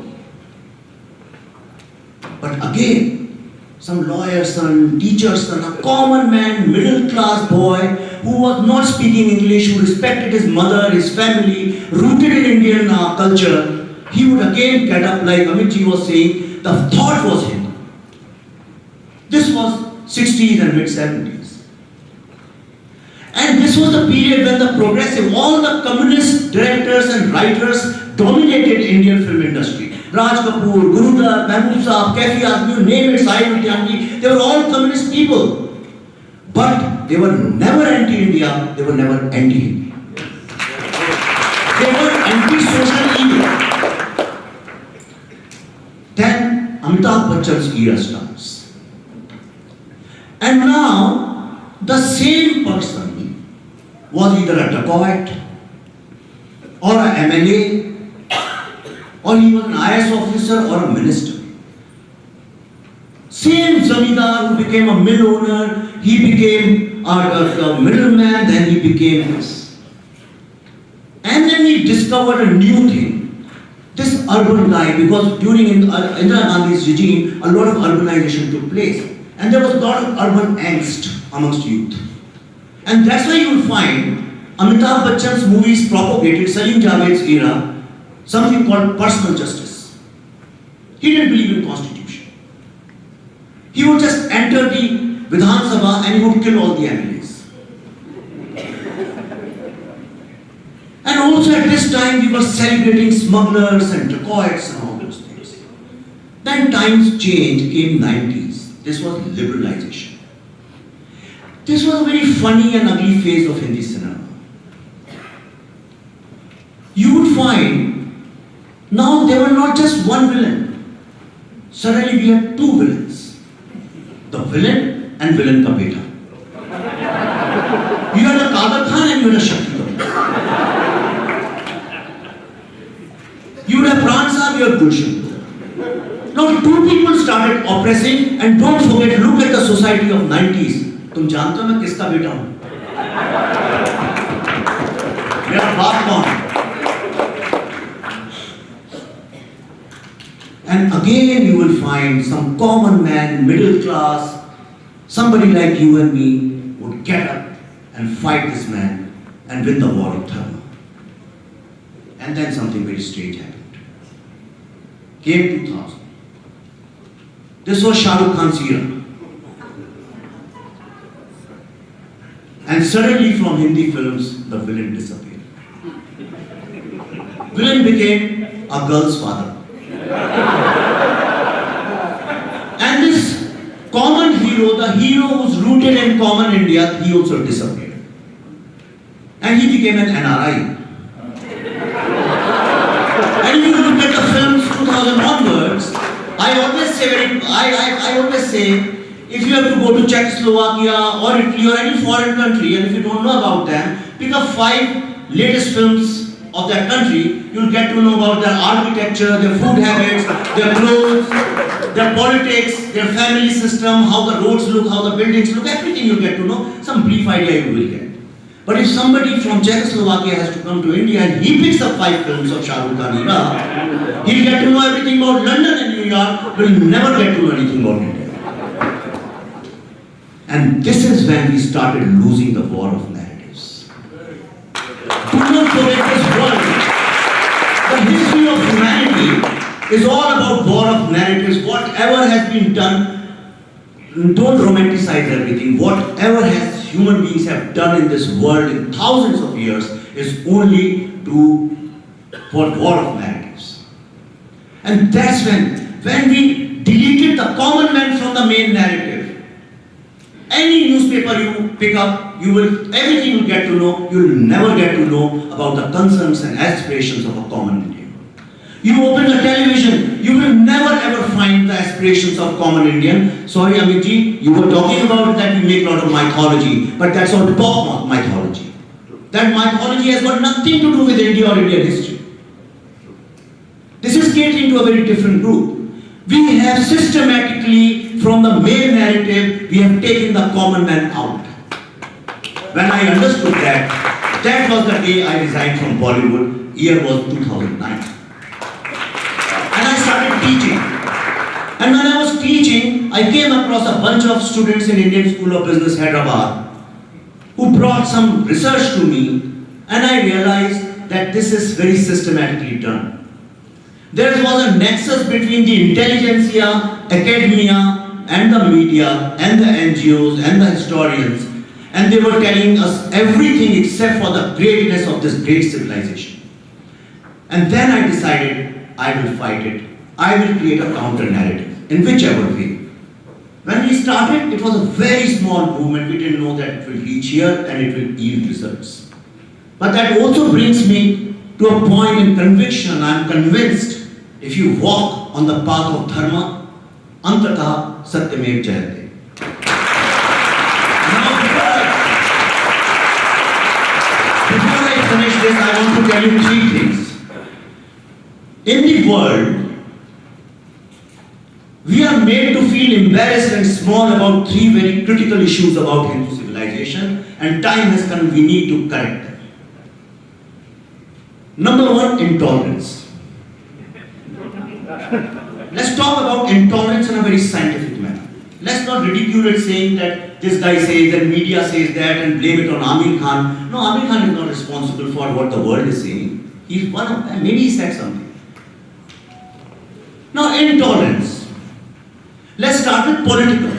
But again, some lawyer's son, teacher's son, a common man, middle class boy who was not speaking English, who respected his mother, his family, rooted in Indian culture, he would again get up, like Amit ji was saying, the thought was him. This was 60s and mid-70s. And this was the period when the progressive, all the communist directors and writers dominated Indian film industry. Raj Kapoor, Gurudutt, Mahmood Saab, Kaifi Azmi, you name it, Sahib Vidyanti, they were all communist people. But they were never anti-India, they were never anti-India. They were anti-social evil. Then Amitabh Bachchan's era starts. And now, the same person was either a dacoit, or an MLA, or he was an IS officer or a minister. Same zamindar who became a mill owner, he became a middleman, then he became this. And then he discovered a new thing. This urban guy, because during Indira Gandhi's regime, a lot of urbanization took place. And there was a lot of urban angst amongst youth. And that's why you will find Amitabh Bachchan's movies propagated, Salim Javed's era, something called personal justice. He didn't believe in constitution. He would just enter the Vidhan Sabha and he would kill all the MLAs. And also at this time we were celebrating smugglers and dacoits and all those things. Then times changed, came 90s. This was liberalization. This was a very funny and ugly phase of Hindi cinema. find now there were not just one villain. Suddenly we had two villains. The villain and villain ka beta. You had a Kader Khan and you had a Shakti Kapoor. You had a Pran Sahib, you had Gulshan. Now two people started oppressing, and don't forget, look at the society of 90s. तुम जानते हो मैं किसका बेटा हूं? मेरा बाप कौन है? And again you will find some common man, middle class, somebody like you and me would get up and fight this man and win the war of Dharma. And then something very strange happened. Came 2000. This was Shah Rukh Khan's era. And suddenly from Hindi films, the villain disappeared. Villain became a girl's father. And this common hero, the hero who's rooted in common India, he also disappeared. And he became an NRI. And if you look at the films 2000 onwards, I always say, if you have to go to Czechoslovakia or Italy or any foreign country, and if you don't know about them, pick up 5 latest films of that country, you'll get to know about their architecture, their food habits, their clothes, their politics, their family system, how the roads look, how the buildings look, everything you'll get to know, some brief idea you will get. But if somebody from Czechoslovakia has to come to India and he picks up 5 films of Shah Rukh Khan era, he'll get to know everything about London and New York, but he'll never get to know anything about India. And this is when we started losing the war of narratives. Do not forget this world. The history of humanity is all about war of narratives. Whatever has been done, don't romanticize everything. Whatever has human beings have done in this world in thousands of years is only for war of narratives. And that's when we deleted the common man from the main narrative. Any newspaper you pick up, everything you get to know, you will never get to know about the concerns and aspirations of a common Indian. You open the television, you will never ever find the aspirations of common Indian. Sorry Amit ji, you were talking about that we make a lot of mythology, but that's all pop mythology. That mythology has got nothing to do with India or Indian history. This is catering to a very different group. We have systematically, from the main narrative, we have taken the common man out. When I understood that was the day I resigned from Bollywood. Year was 2009. And I started teaching. And when I was teaching, I came across a bunch of students in Indian School of Business, Hyderabad, who brought some research to me, and I realized that this is very systematically done. There was a nexus between the intelligentsia, academia, and the media, and the NGOs, and the historians, and they were telling us everything except for the greatness of this great civilization. And then I decided I will fight it. I will create a counter narrative in whichever way. When we started, it was a very small movement. We didn't know that it will reach here and it will yield results. But that also brings me to a point in conviction. I am convinced if you walk on the path of dharma, antataha satyamev jayate. Now before I finish this, I want to tell you 3 things. In the world, we are made to feel embarrassed and small about 3 very critical issues about Hindu civilization, and time has come, we need to correct them. Number 1, intolerance. Let's talk about intolerance in a very scientific manner. Let's not ridicule it saying that this guy says that media says that and blame it on Amir Khan. No, Amir Khan is not responsible for what the world is saying. He's one of them. Maybe he said something. Now, intolerance. Let's start with political.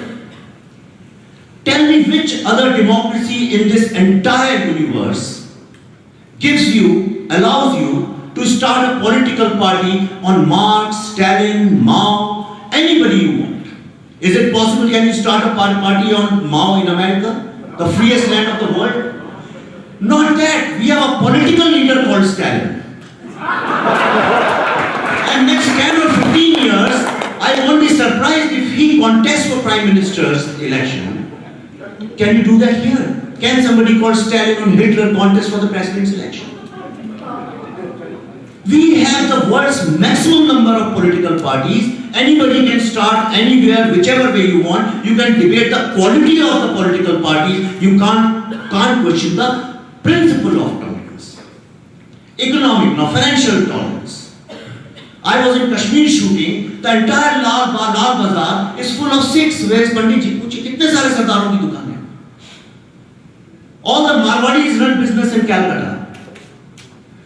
Tell me which other democracy in this entire universe allows you to start a political party on Marx, Stalin, Mao, anybody you want. Is it possible can you start a party on Mao in America, the freest land of the world? Not that. We have a political leader called Stalin. And next 10 or 15 years, I won't be surprised if he contests for Prime Minister's election. Can you do that here? Can somebody called Stalin or Hitler contest for the President's election? We have the world's maximum number of political parties. Anybody can start anywhere, whichever way you want. You can debate the quality of the political parties. You can't question the principle of tolerance. Economic, no, financial tolerance. I was in Kashmir shooting. The entire Lal Bazaar is full of Sikhs. Where is Pandit ji? Puche, kitne sare sardaron ki dukaan hai? All the Marwadis run business in Calcutta.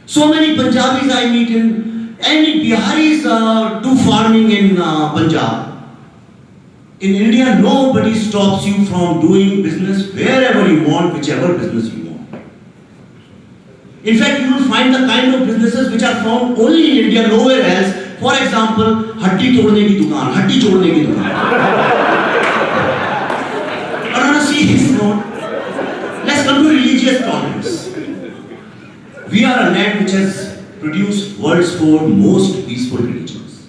So many Punjabis I meet in, any Biharis do farming in Punjab. In India, nobody stops you from doing business wherever you want, whichever business you want. In fact, you will find the kind of businesses which are found only in India, nowhere else. For example, hatti todne ki dukaan, hatti chodne ki dukaan. But on a serious note, let's come to religious tolerance. We are a land which has produced world's 4 most peaceful religions.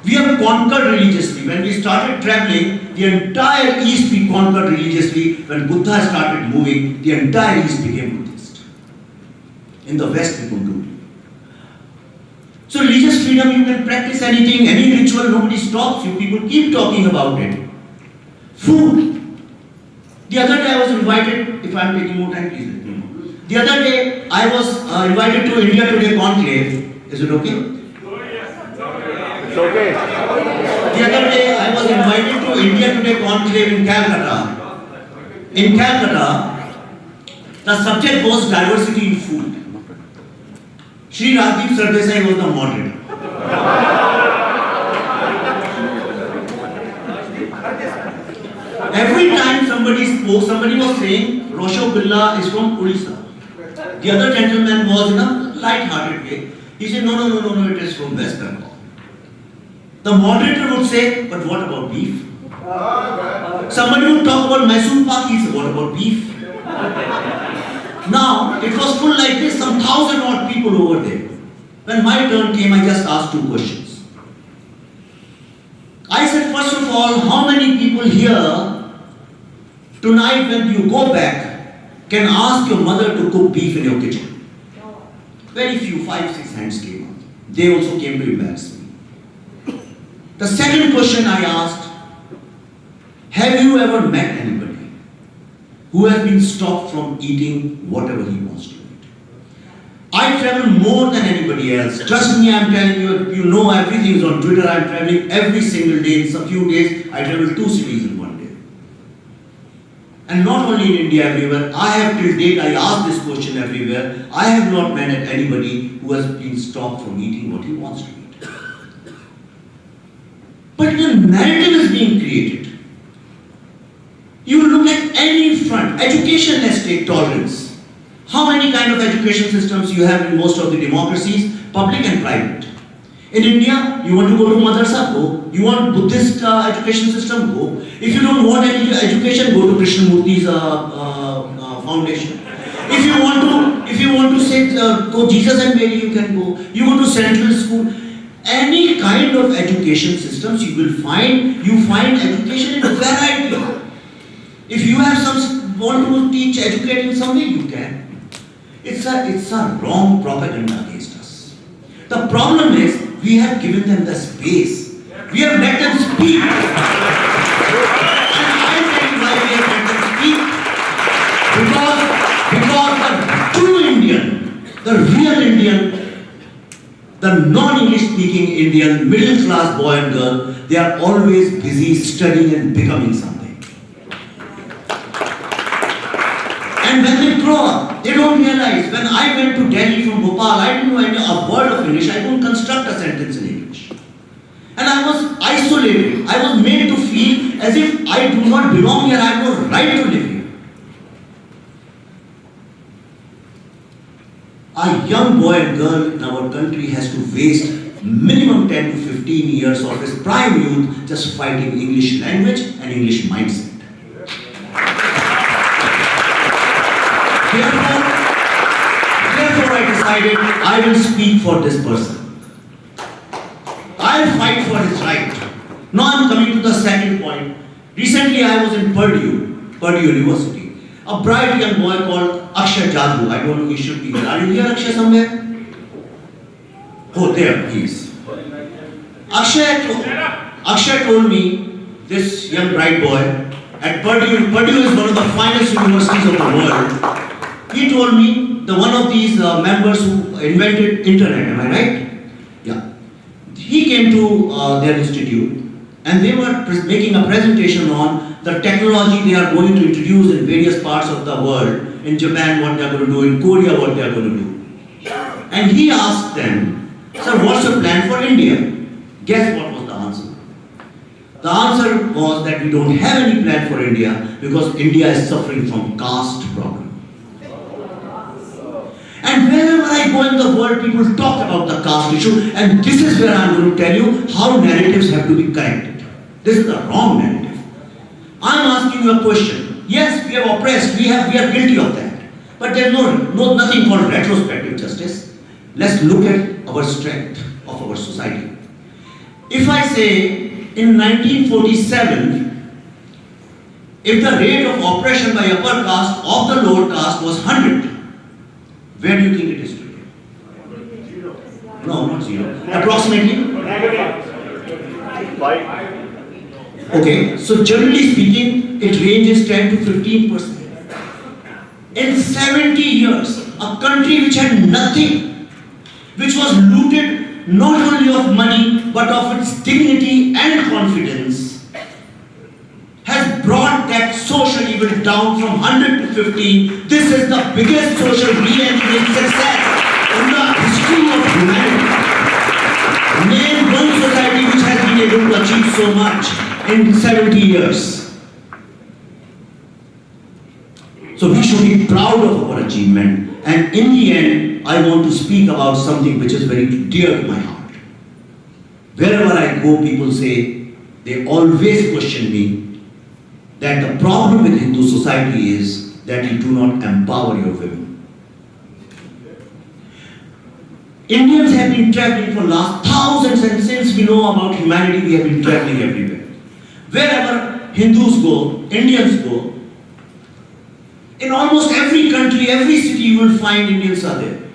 We have conquered religiously. When we started traveling, the entire East we conquered religiously. When Buddha started moving, the entire East became Buddhist. In the West, we couldn't do it. So religious freedom, you can practice anything, any ritual, nobody stops you. People keep talking about it. Food. The other day I was invited, if I am taking more time, please let me know. The other day I was invited to India Today conclave. Is it okay? It's okay. The other day I was invited to India Today conclave in Calcutta. In Calcutta, the subject was diversity in food. Shri Rajdeep Sardesai was the moderator. Every time somebody spoke, somebody was saying, Rosho Billa is from Odisha. The other gentleman was in a light-hearted way. He said, no, it is from West Bengal. The moderator would say, but what about beef? Somebody would talk about Mysore Pak, he said, what about beef? Now, it was full like this, some 1,000 odd people over there. When my turn came, I just asked 2 questions. I said, first of all, how many people here tonight when you go back can ask your mother to cook beef in your kitchen? Very few, 5-6 hands came up. They also came to embarrass me. The second question I asked, have you ever met anybody who has been stopped from eating whatever he wants to eat? I travel more than anybody else. Trust me, I'm telling you, you know everything is on Twitter. I'm traveling every single day. In a few days, I travel 2 cities in one day. And not only in India, everywhere. I have till date, I asked this question everywhere. I have not met anybody who has been stopped from eating what he wants to eat. But the narrative is being created. You look at any front. Education, let's take tolerance. How many kind of education systems you have in most of the democracies? Public and private. In India, you want to go to madrasa, go. You want Buddhist education system, go. If you don't want any education, go to Krishnamurti's foundation. If you want to say go Jesus and Mary, you can go. You go to central school. Any kind of education systems you will find education in a variety. If you have want to teach, educate in some way, you can. It's a wrong propaganda against us. The problem is we have given them the space. We have let them speak. And I tell you why we have let them speak. Because the true Indian, the real Indian, the non-English speaking Indian, middle class boy and girl, they are always busy studying and becoming something. And when they grow up, they don't realize. When I went to Delhi from Bhopal, I didn't know a word of English. I couldn't construct a sentence in English. And I was isolated. I was made to feel as if I do not belong here. I have no right to live here. A young boy and girl in our country has to waste minimum 10 to 15 years of his prime youth just fighting English language and English mindset. Therefore, I decided I will speak for this person. I'll fight for his right. Now I'm coming to the second point. Recently I was in Purdue University. A bright young boy called Akshay Jadoo. I don't know, he should be here. Are you here, Akshay, somewhere? Oh, there he is. Akshay told me, this young bright boy, at Purdue is one of the finest universities of the world. He told me, one of these members who invented internet, am I right? Yeah. He came to their institute and they were making a presentation on the technology they are going to introduce in various parts of the world. In Japan, what they are going to do, in Korea, what they are going to do. And he asked them, sir, what's your plan for India? Guess what was the answer? The answer was that we don't have any plan for India because India is suffering from caste problem. And wherever I go in the world, people talk about the caste issue, and this is where I'm going to tell you how narratives have to be corrected. This is the wrong narrative. I'm asking you a question. Yes, we have oppressed, we are guilty of that. But there's nothing called retrospective justice. Let's look at our strength of our society. If I say in 1947, if the rate of oppression by upper caste of the lower caste was 100, where do you think it is today? No, not zero. Approximately? Okay, so generally speaking, it ranges 10 to 15%. In 70 years, a country which had nothing, which was looted not only of money but of its dignity and confidence, has brought that social evil down from 100 to 15. This is the biggest social re-engineering success in the history of humanity. Name one society which has been able to achieve so much in 70 years. So we should be proud of our achievement. And in the end, I want to speak about something which is very dear to my heart. Wherever I go, people say, they always question me that the problem with Hindu society is that you do not empower your women. Indians have been traveling for last thousands, and since we know about humanity, we have been traveling everywhere. Wherever Hindus go, Indians go, in almost every country, every city, you will find Indians are there.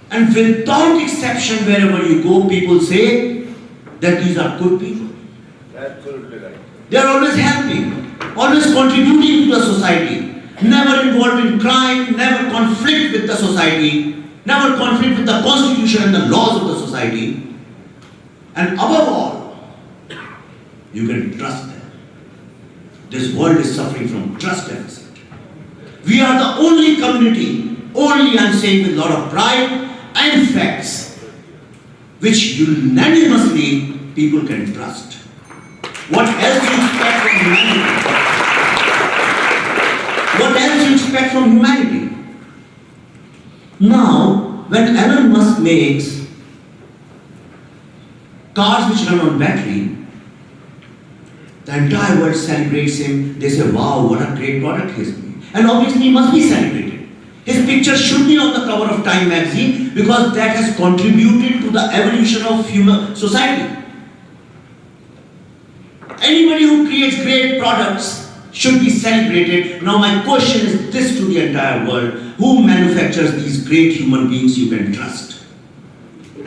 And without exception, wherever you go, people say that these are good people. Absolutely right. They are always helping, always contributing to the society, never involved in crime, never conflict with the society, never conflict with the constitution and the laws of the society. And above all, you can trust them. This world is suffering from trust deficit. We are the only community, only I'm saying with a lot of pride and facts, which unanimously people can trust. What else do you expect from humanity? What else do you expect from humanity? Now, when Elon Musk makes cars which run on battery, the entire world celebrates him. They say, wow, what a great product he's made. And obviously he must be celebrated. His picture should be on the cover of Time magazine because that has contributed to the evolution of human society. Anybody who creates great products should be celebrated. Now my question is this to the entire world. Who manufactures these great human beings you can trust?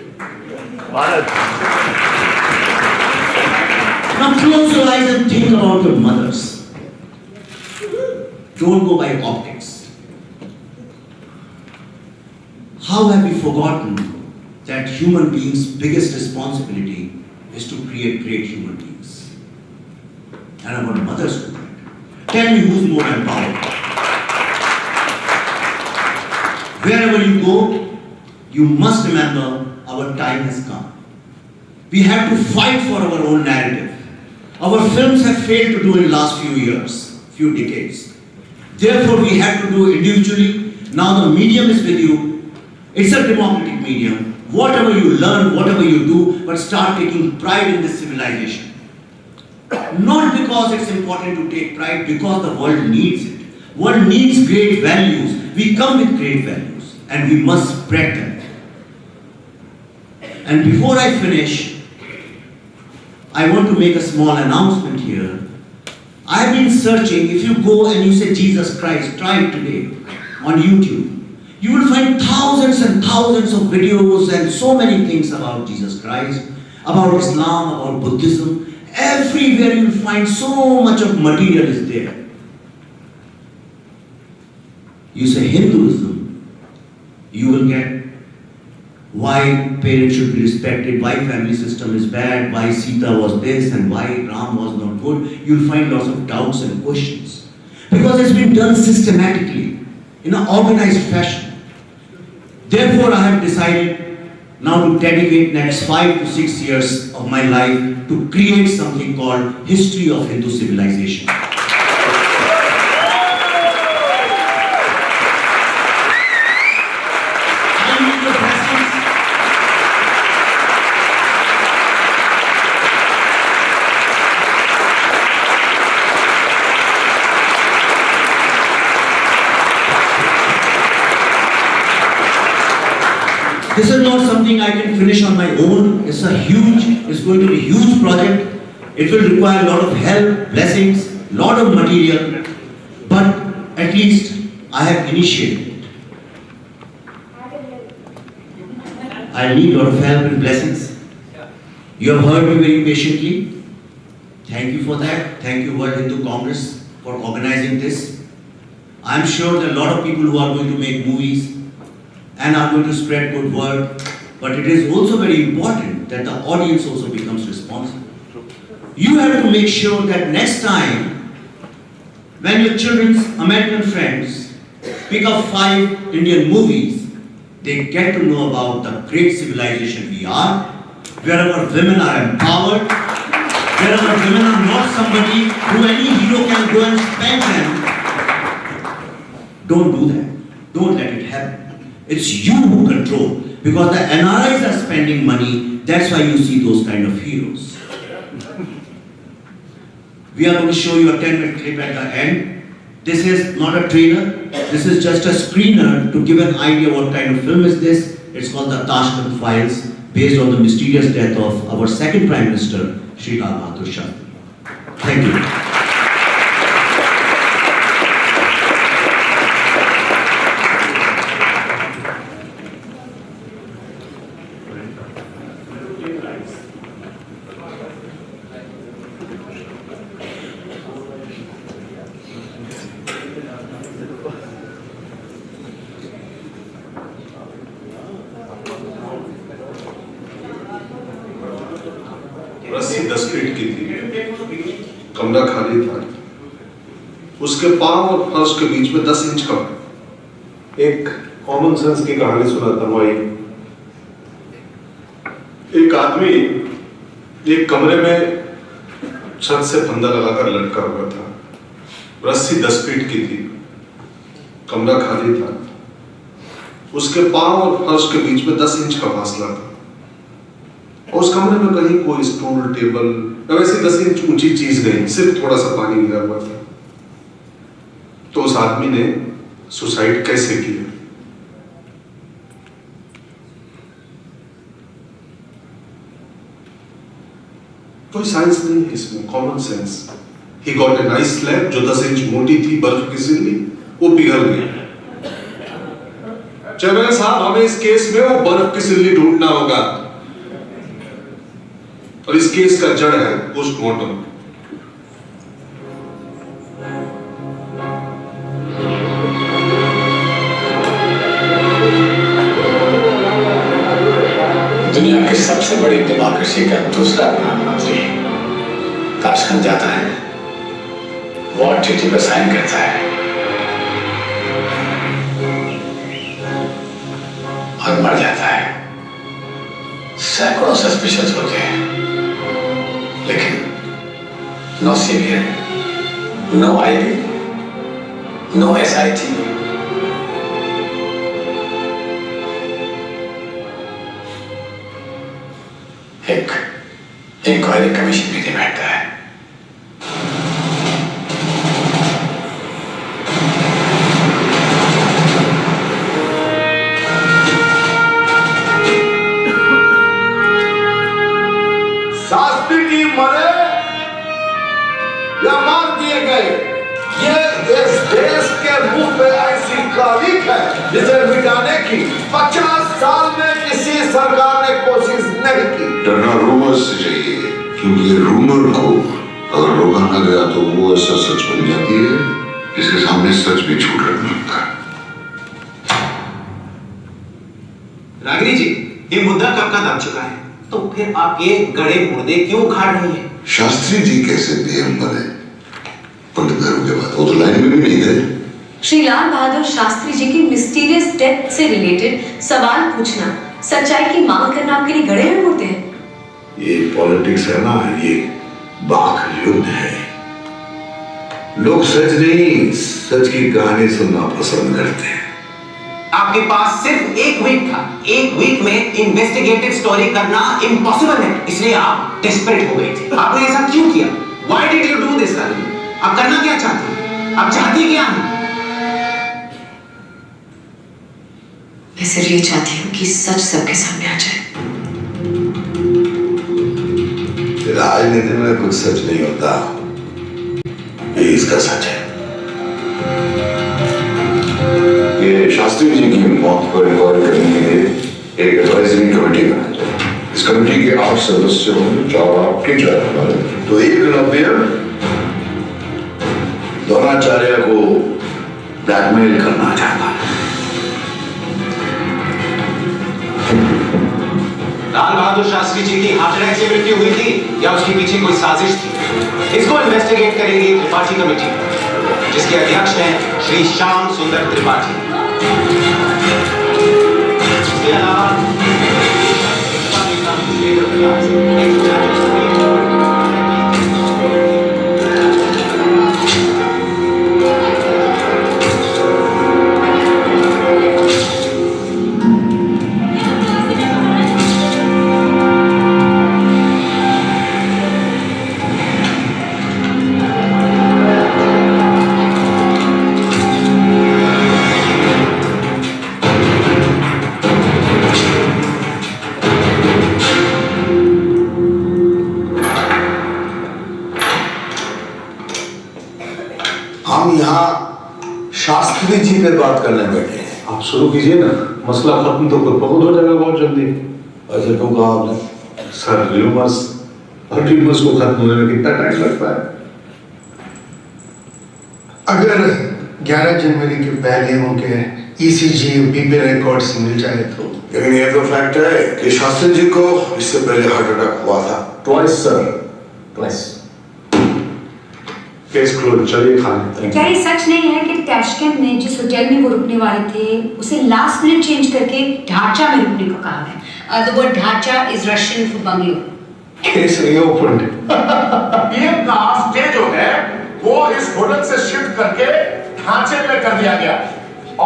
Bharat. Now close your eyes and think about your mothers. Don't go by optics. How have we forgotten that human beings' biggest responsibility is to create great human beings? And our mothers do that. Tell me who's more empowered. Wherever you go, you must remember our time has come. We have to fight for our own narrative. Our films have failed to do in the last few years, few decades. Therefore, we have to do individually. Now the medium is with you. It's a democratic medium. Whatever you learn, whatever you do, but start taking pride in this civilization. Not because it's important to take pride, because the world needs it. World needs great values. We come with great values. and we must spread that. And before I finish, I want to make a small announcement here. I have been searching. If you go and you say Jesus Christ, try it today on YouTube. You will find thousands and thousands of videos and so many things about Jesus Christ, about Islam, about Buddhism. Everywhere you will find so much of material is there. You say Hinduism, you will get why parents should be respected, why family system is bad, why Sita was this and why Ram was not good. You will find lots of doubts and questions. Because it's been done systematically, in an organized fashion. Therefore, I have decided now to dedicate next 5 to 6 years of my life to create something called History of Hindu Civilization. This is not something I can finish on my own. It's going to be a huge project. It will require a lot of help, blessings, a lot of material, but at least I have initiated it. I need a lot of help and blessings. You have heard me very patiently. Thank you for that. Thank you, World Hindu Congress, for organizing this. I am sure there are a lot of people who are going to make movies and are going to spread good word, but it is also very important that the audience also becomes responsible. You have to make sure that next time, when your children's American friends pick up 5 Indian movies, they get to know about the great civilization we are, wherever women are empowered, wherever women are not somebody who any hero can go and spank them. Don't do that. Don't let it happen. It's you who control, because the NRIs are spending money. That's why you see those kind of heroes. We are going to show you a 10-minute clip at the end. This is not a trailer. This is just a screener to give an idea what kind of film is this. It's called the Tashkent Files, based on the mysterious death of our second Prime Minister, Shri Vivek Agnihotri. Thank you. रस्सी 10 feet की थी, कमरा खाली था, उसके पांव और फर्श के बीच में 10 इंच का। एक कॉमन सेंस की कहानी सुनाता हूँ। एक आदमी एक कमरे में छत से फंदा लगाकर लटका हुआ था, रस्सी 10 फीट की थी, कमरा खाली था, उसके पांव और फर्श के बीच में 10 इंच का फासला था, और उस कमरे में कहीं कोई स्टूल, टेबल या वैसे 10 इंच ऊंची चीज नहीं, सिर्फ थोड़ा सा पानी गिरा हुआ था। तो उस आदमी ने सुसाइड कैसे किया? कोई साइंस नहीं है इसमें, common sense. He got a nice slab जो 10 इंच मोटी थी, बर्फ की सिल्ली, वो पिघल गई। चलो साहब, हमें इस केस में वो बर्फ की सिल्ली ढूंढना होगा, और इस केस का जड़ है पोस्टमार्टम। दुनिया की सबसे बड़ी डेमोक्रेसी का दूसरा प्रधानमंत्री ताशकंद जाता है, वॉर ट्रीटी पर साइन करता है और मर जाता है। सैकड़ों सस्पिशियस होते हैं, लेकिन no CBI, no IB, no SIT. एक इंक्वायरी कमीशन भी नहीं बैठता है। शास्त्री जी मरे या मार दिए गए, ये इस देश के मुंह पे ऐसी कालिक है जिसे मिटाने की 50 साल में किसी सरकार ने कोशिश नहीं की। डरना रूमर से चाहिए, क्योंकि रूमर को अगर रोका न गया तो वो ऐसा सच बन जाती है जिसके सामने सच भी झूठ लगने लगता है। रागिनी जी, ये मुद्दा कब का दब चुका है, तो फिर आप ये गड़े मुर्दे क्यों उखाड़ रही हैं? शास्त्री जी कैसे पीएम बने पंडित नेहरू के बाद? वो तो लाइन में भी नहीं थे। श्री लाल बहादुर शास्त्री जी की मिस्टीरियस डेथ से रिलेटेड सवाल पूछना, सच्चाई की मांग करना आपके लिए गड़े हुए होते हैं? ये पॉलिटिक्स है ना, ये बाक युद्ध है। लोग सच नहीं, सच की कहानी सुनना पसंद करते हैं। आपके पास सिर्फ एक वीक था, एक वीक में इन्वेस्टिगेटिव स्टोरी करना इम्पॉसिबल है, इसलिए आप डेस्परेट हो गए थे। आपने ऐसा क्यों किया? Why did you do this, Ragini? आप करना क्या चाहती हैं? आप चाहती क्या हैं? मैं सिर्फ ये चाहती हूँ कि सच सबके सामने आ जाए। राजनीति में कुछ सच नहीं होता, ये इसका सच है। ये शास्त्री जी की मौत पर इंक्वायरी करने के लिए एक एडवाइजरी कमेटी बनाई जाए। इस कमेटी के 8 सदस्य होंगे, 4 आपके 4 हमारे। तो 190 द्रोणाचार्य को ब्लैकमेल करना चाहता है। लाल बहादुर शास्त्री जी की हार्ट अटैक से मृत्यु हुई थी या उसके पीछे कोई साजिश थी? इसको इन्वेस्टिगेट करेगी त्रिपाठी कमेटी, जिसके अध्यक्ष हैं श्री श्याम सुंदर त्रिपाठी। इसके अलावा शास्त्री जी पे बात करने बैठे हैं। आप शुरू कीजिए ना, मसला खत्म तो खुद बहुत हो जाएगा बहुत जल्दी। अच्छा क्यों कहा आपने? सर र्यूमर्स और ट्यूमर्स को खत्म होने में कितना टाइम लगता है? अगर 11 जनवरी के पहले उनके ECG BP रिकॉर्ड्स मिल जाए तो। लेकिन ये तो फैक्ट है कि शास्त्री जी को इससे पहले हार्ट अटैक हुआ था। Twice sir, twice. Case close, चलिए खाने। क्या ये सच नहीं है कि टैशकेंट में जिस होटल में वो रुकने वाले थे उसे लास्ट मिनट चेंज करके ढांचा में रुकने को कहा है? The word ढांचा is Russian for bungalow. Case reopened. PM का स्टे जो है वो इस होटल से शिफ्ट करके ढांचे में कर दिया गया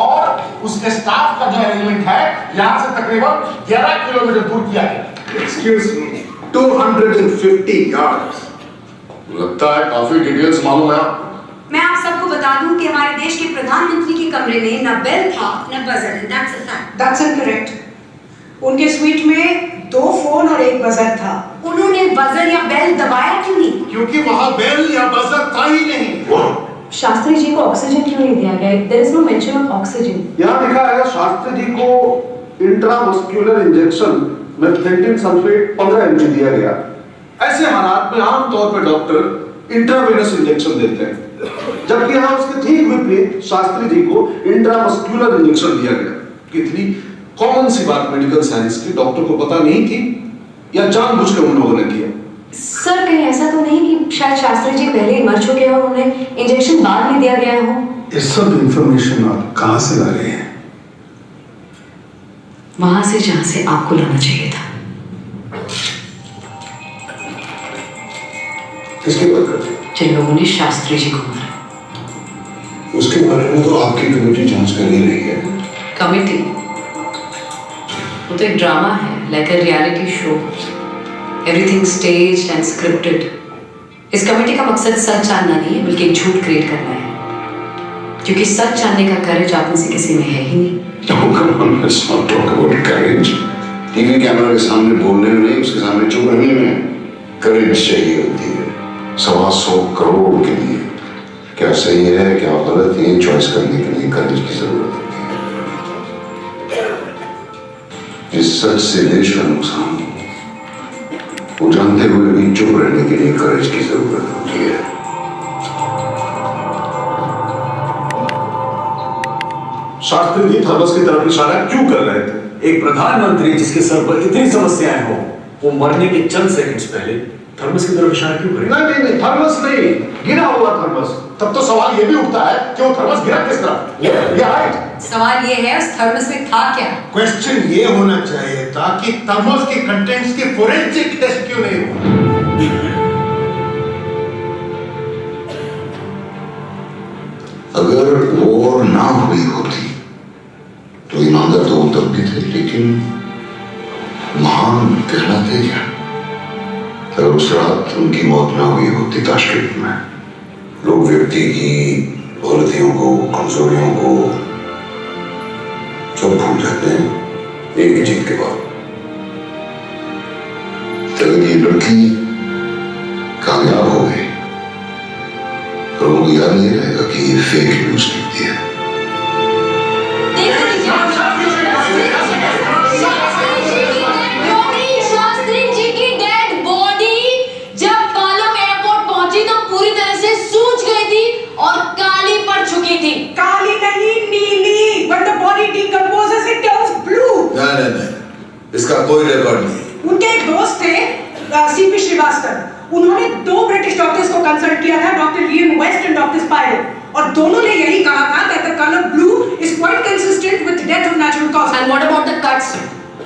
और उसके स्टाफ का जो अरेंजमेंट है यहाँ से तकरीबन 11 किलोमीटर दूर किया गया। Excuse me, 250 yards। लगता है काफी डिटेल्स मालूम है। मैं आप सबको बता दूं कि हमारे देश के प्रधानमंत्री के कमरे में न बेल था न buzzer. That's a fact. That's incorrect. उनके स्वीट में 2 फोन और 1 बजर था। उन्होंने बजर या बेल दबाया क्यों नहीं? क्योंकि वहाँ बेल या बजर था ही नहीं। शास्त्री जी को ऑक्सीजन क्यों नहीं दिया गया? There is no mention of oxygen. यहाँ लिखा है शास्त्री जी को इंट्रामस्क्यूलर इंजेक्शन में फेंटिन सल्फेट 15 mg दिया गया। ऐसे हालात में आमतौर पर डॉक्टर इंट्रावेनस इंजेक्शन देते हैं, जबकि यहाँ उसके ठीक विपरीत शास्त्री जी को इंट्रामस्क्यूलर इंजेक्शन दिया गया। कितनी कॉमन सी बात मेडिकल साइंस की, डॉक्टर को पता नहीं थी या जानबूझकर उन लोगों ने किया? सर कहीं ऐसा तो नहीं कि शायद शास्त्री जी पहले ही मर चुके और उन्हें इंजेक्शन बाद में दिया गया हो? ये सब इंफॉर्मेशन आप कहाँ से ला रहे हैं? वहां से जहां से आपको लाना चाहिए था। किसकी बात करते हैं? जिन लोगों ने शास्त्री जी को मारा। उसके बारे में तो आपकी कमेटी जांच कर ही रही है। कमेटी? वो तो एक ड्रामा है, like a reality show. Everything staged and scripted. इस कमेटी का मकसद सच जानना नहीं है, बल्कि एक झूठ क्रिएट करना है, क्योंकि सच जानने का करेज आप में से किसी में है ही नहीं। Oh, come on, let's not talk about courage. TV camera के सामने बोलने में नहीं, उसके सामने चुप रहने में। करेज चाहिए होती है 125 करोड़ के लिए। क्या सही है क्या गलत ये चॉइस करने के लिए करेज की जरूरत होती है। इस सच से देश का नुकसान वो जानते हुए भी चुप रहने के लिए करेज की जरूरत होती है। शास्त्री जी थर्मस की तरफ इशारा क्यों कर रहे थे? एक प्रधानमंत्री जिसके सर पर इतनी समस्याएं हो, वो मरने के चंद सेकंड्स पहले थर्मस की तरफ इशारा क्यों करेगा? नहीं, थर्मस नहीं, गिरा हुआ थर्मस। तब तो सवाल ये भी उठता है कि वो थर्मस गिरा किस तरफ? या राइट। सवाल ये है उस थर्मस में था क्या? क्वेश्चन ये होना चाहिए था कि थर्मस के कंटेंट्स के फोरेंसिक टेस्ट क्यों नहीं हुआ? अगर वॉर ना हुई होती तो ईमानदार तो तब भी थे, लेकिन महान कहलाते क्या? अगर उस रात उनकी मौत ना हुई होती ताशकंद में, लोग व्यक्ति की गलतियों को, कमजोरियों को सब भूल जाते हैं एक ही जीत के बाद। अगर ये लड़की कामयाब हो गई तो लोगों को याद नहीं रहेगा कि ये फेक न्यूज लिखती है। शास्त्री जी की डेड बॉडी जब पालम एयरपोर्ट पहुंची तो पूरी तरह से सूज गई थी और काली पड़ चुकी थी। काली नहीं, नीली। When the body decomposes, it turns blue. नहीं, इसका कोई रिकॉर्ड नहीं। उनके एक दोस्त थे सीपी श्रीवास्तव, उन्होंने 2 ब्रिटिश डॉक्टर्स को कंसल्ट किया था, doctor Leon West and doctor Spiro, और दोनों ने यही कहा था that the color blue is quite consistent with death of natural causes. And what about the cuts?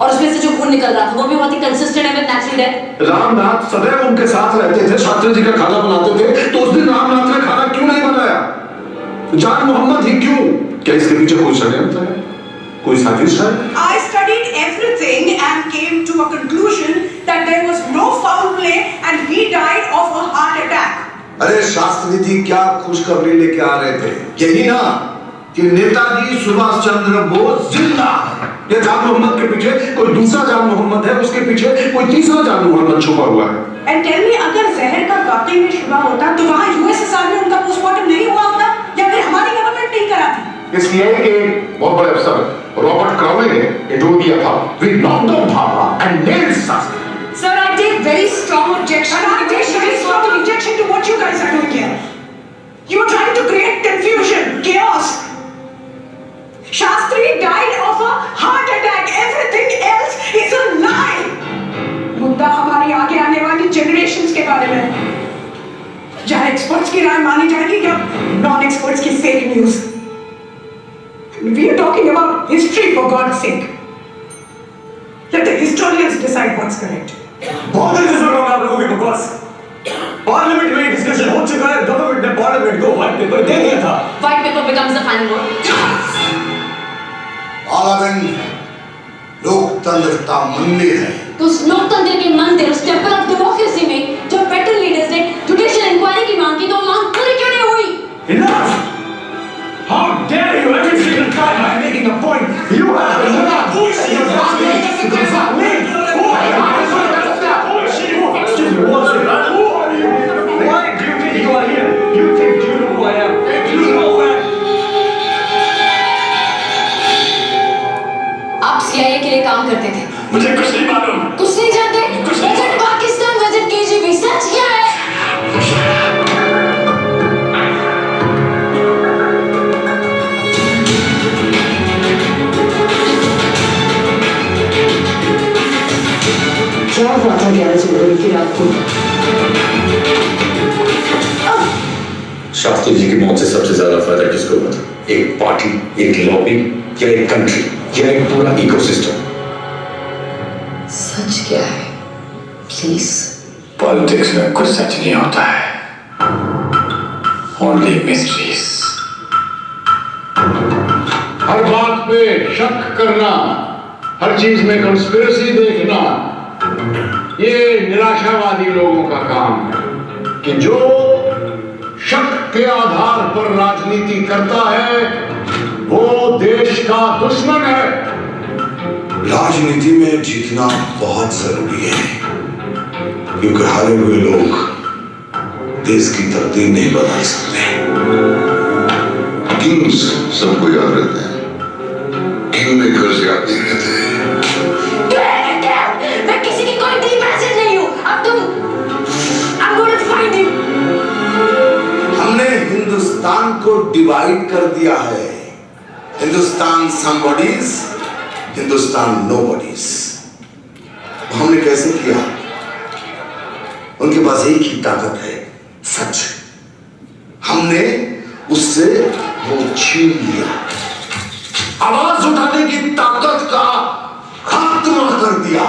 और उसमें से जो खून निकल रहा था वो भी बहुत ही कंसिस्टेंट है विद नेचुरल डेथ। रामनाथ सदैव उनके साथ रहते थे, शास्त्री जी का खाना बनाते थे, तो उस दिन रामनाथ ने खाना क्यों नहीं बनाया? जान मोहम्मद ही क्यों? क्या इसके पीछे कोई षड्यंत्र है, कोई साजिश है? I studied everything and came to a conclusion that there was no foul play and he died of a heart attack. अरे शास्त्री जी क्या खुशखबरी लेके आ रहे थे? यही ना कि नेताजी सुभाष चंद्र बोस जिंदा है। ये जान मोहम्मद के पीछे कोई दूसरा जान मोहम्मद है, उसके पीछे कोई तीसरा जान मोहम्मद छुपा हुआ है। And tell me, अगर जहर का वाकई में शुबा होता तो वहाँ यूएसएसआर में उनका पोस्टमार्टम नहीं हुआ होता, या फिर हमारी गवर्नमेंट नहीं कराती? इसलिए कि बहुत बड़े अफसर रॉबर्ट क्राउले ने इंटरव्यू दिया था, we knocked down Bharat and nailed Shastri. Sir, I take very strong objection. And I take very strong objection to what you guys are doing here. You are trying to create confusion, chaos. Shastri died of a heart attack. Everything else is a lie. मुद्दा हमारी आगे आने वाली generations के बारे में, जहाँ experts की राय मानी जाएगी या non-experts की fake news. We are talking about history, for God's sake. Let the historians decide what's correct. बहुत देर से आप लोगों की बकवास। पार्लियामेंट में डिस्कशन हो चुका है, गवर्नमेंट ने पार्लियामेंट को व्हाइट पेपर दे दिया था। White paper becomes the final word. Parliament लोकतंत्र मंदिर है। तो उस लोकतंत्र के मंदिर, उस टेंपल ऑफ डेमोक्रेसी में जब वेटरन लीडर्स ने जुडिशियल इंक्वायरी की मांग की तो मांग पूरी क्यों नहीं हुई? Enough! How dare you every single time I'm making a point? You have enough. Why do you think you are here? You think you know who I am? You know that. आप CIA के लिए काम करते थे। मुझे कुछ नहीं मालूम। कुछ नहीं जानते? बजट पाकिस्तान, बजट KGB, सच क्या है? क्या हुआ था 11 जनवरी की रात को? शास्त्री जी की मौत से सबसे ज्यादा फायदा किसको हुआ था? एक पार्टी, एक लॉबी, या एक कंट्री, या एक पूरा इकोसिस्टम? सच क्या है? प्लीज। पॉलिटिक्स में कुछ सच नहीं होता है, ओनली मिस्ट्रीज। हर बात पे शक करना, हर चीज में कंस्पिरेसी देखना, ये निराशावादी लोगों का काम है कि जो शक के आधार पर राजनीति करता है वो देश का दुश्मन है। राजनीति में जीतना बहुत जरूरी है। क्योंकि हारे हुए लोग देश की तकदीर नहीं बदल सकते। किंग्स सबको याद रहते हैं, किंग मेकर्स याद नहीं रहते। मैं किसी की कोई डी मैसेज नहीं हूँ। अब तुम I'm going to find him. हमने हिंदुस्तान को डिवाइड कर दिया है। Hindustan somebodies, Hindustan nobodies। हमने कैसे किया? उनके पास एक ही ताकत है, सच। हमने उससे वो छीन लिया। आवाज उठाने की ताकत का खात्मा कर दिया।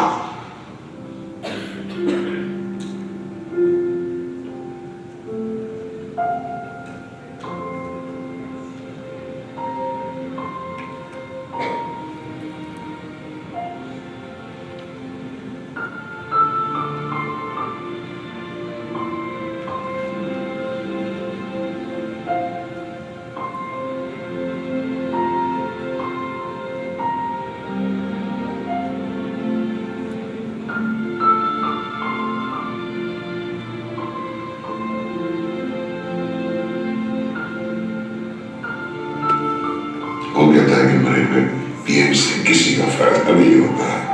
वो कहता है कि मरे हुए पीएम से किसी का फायदा नहीं होता।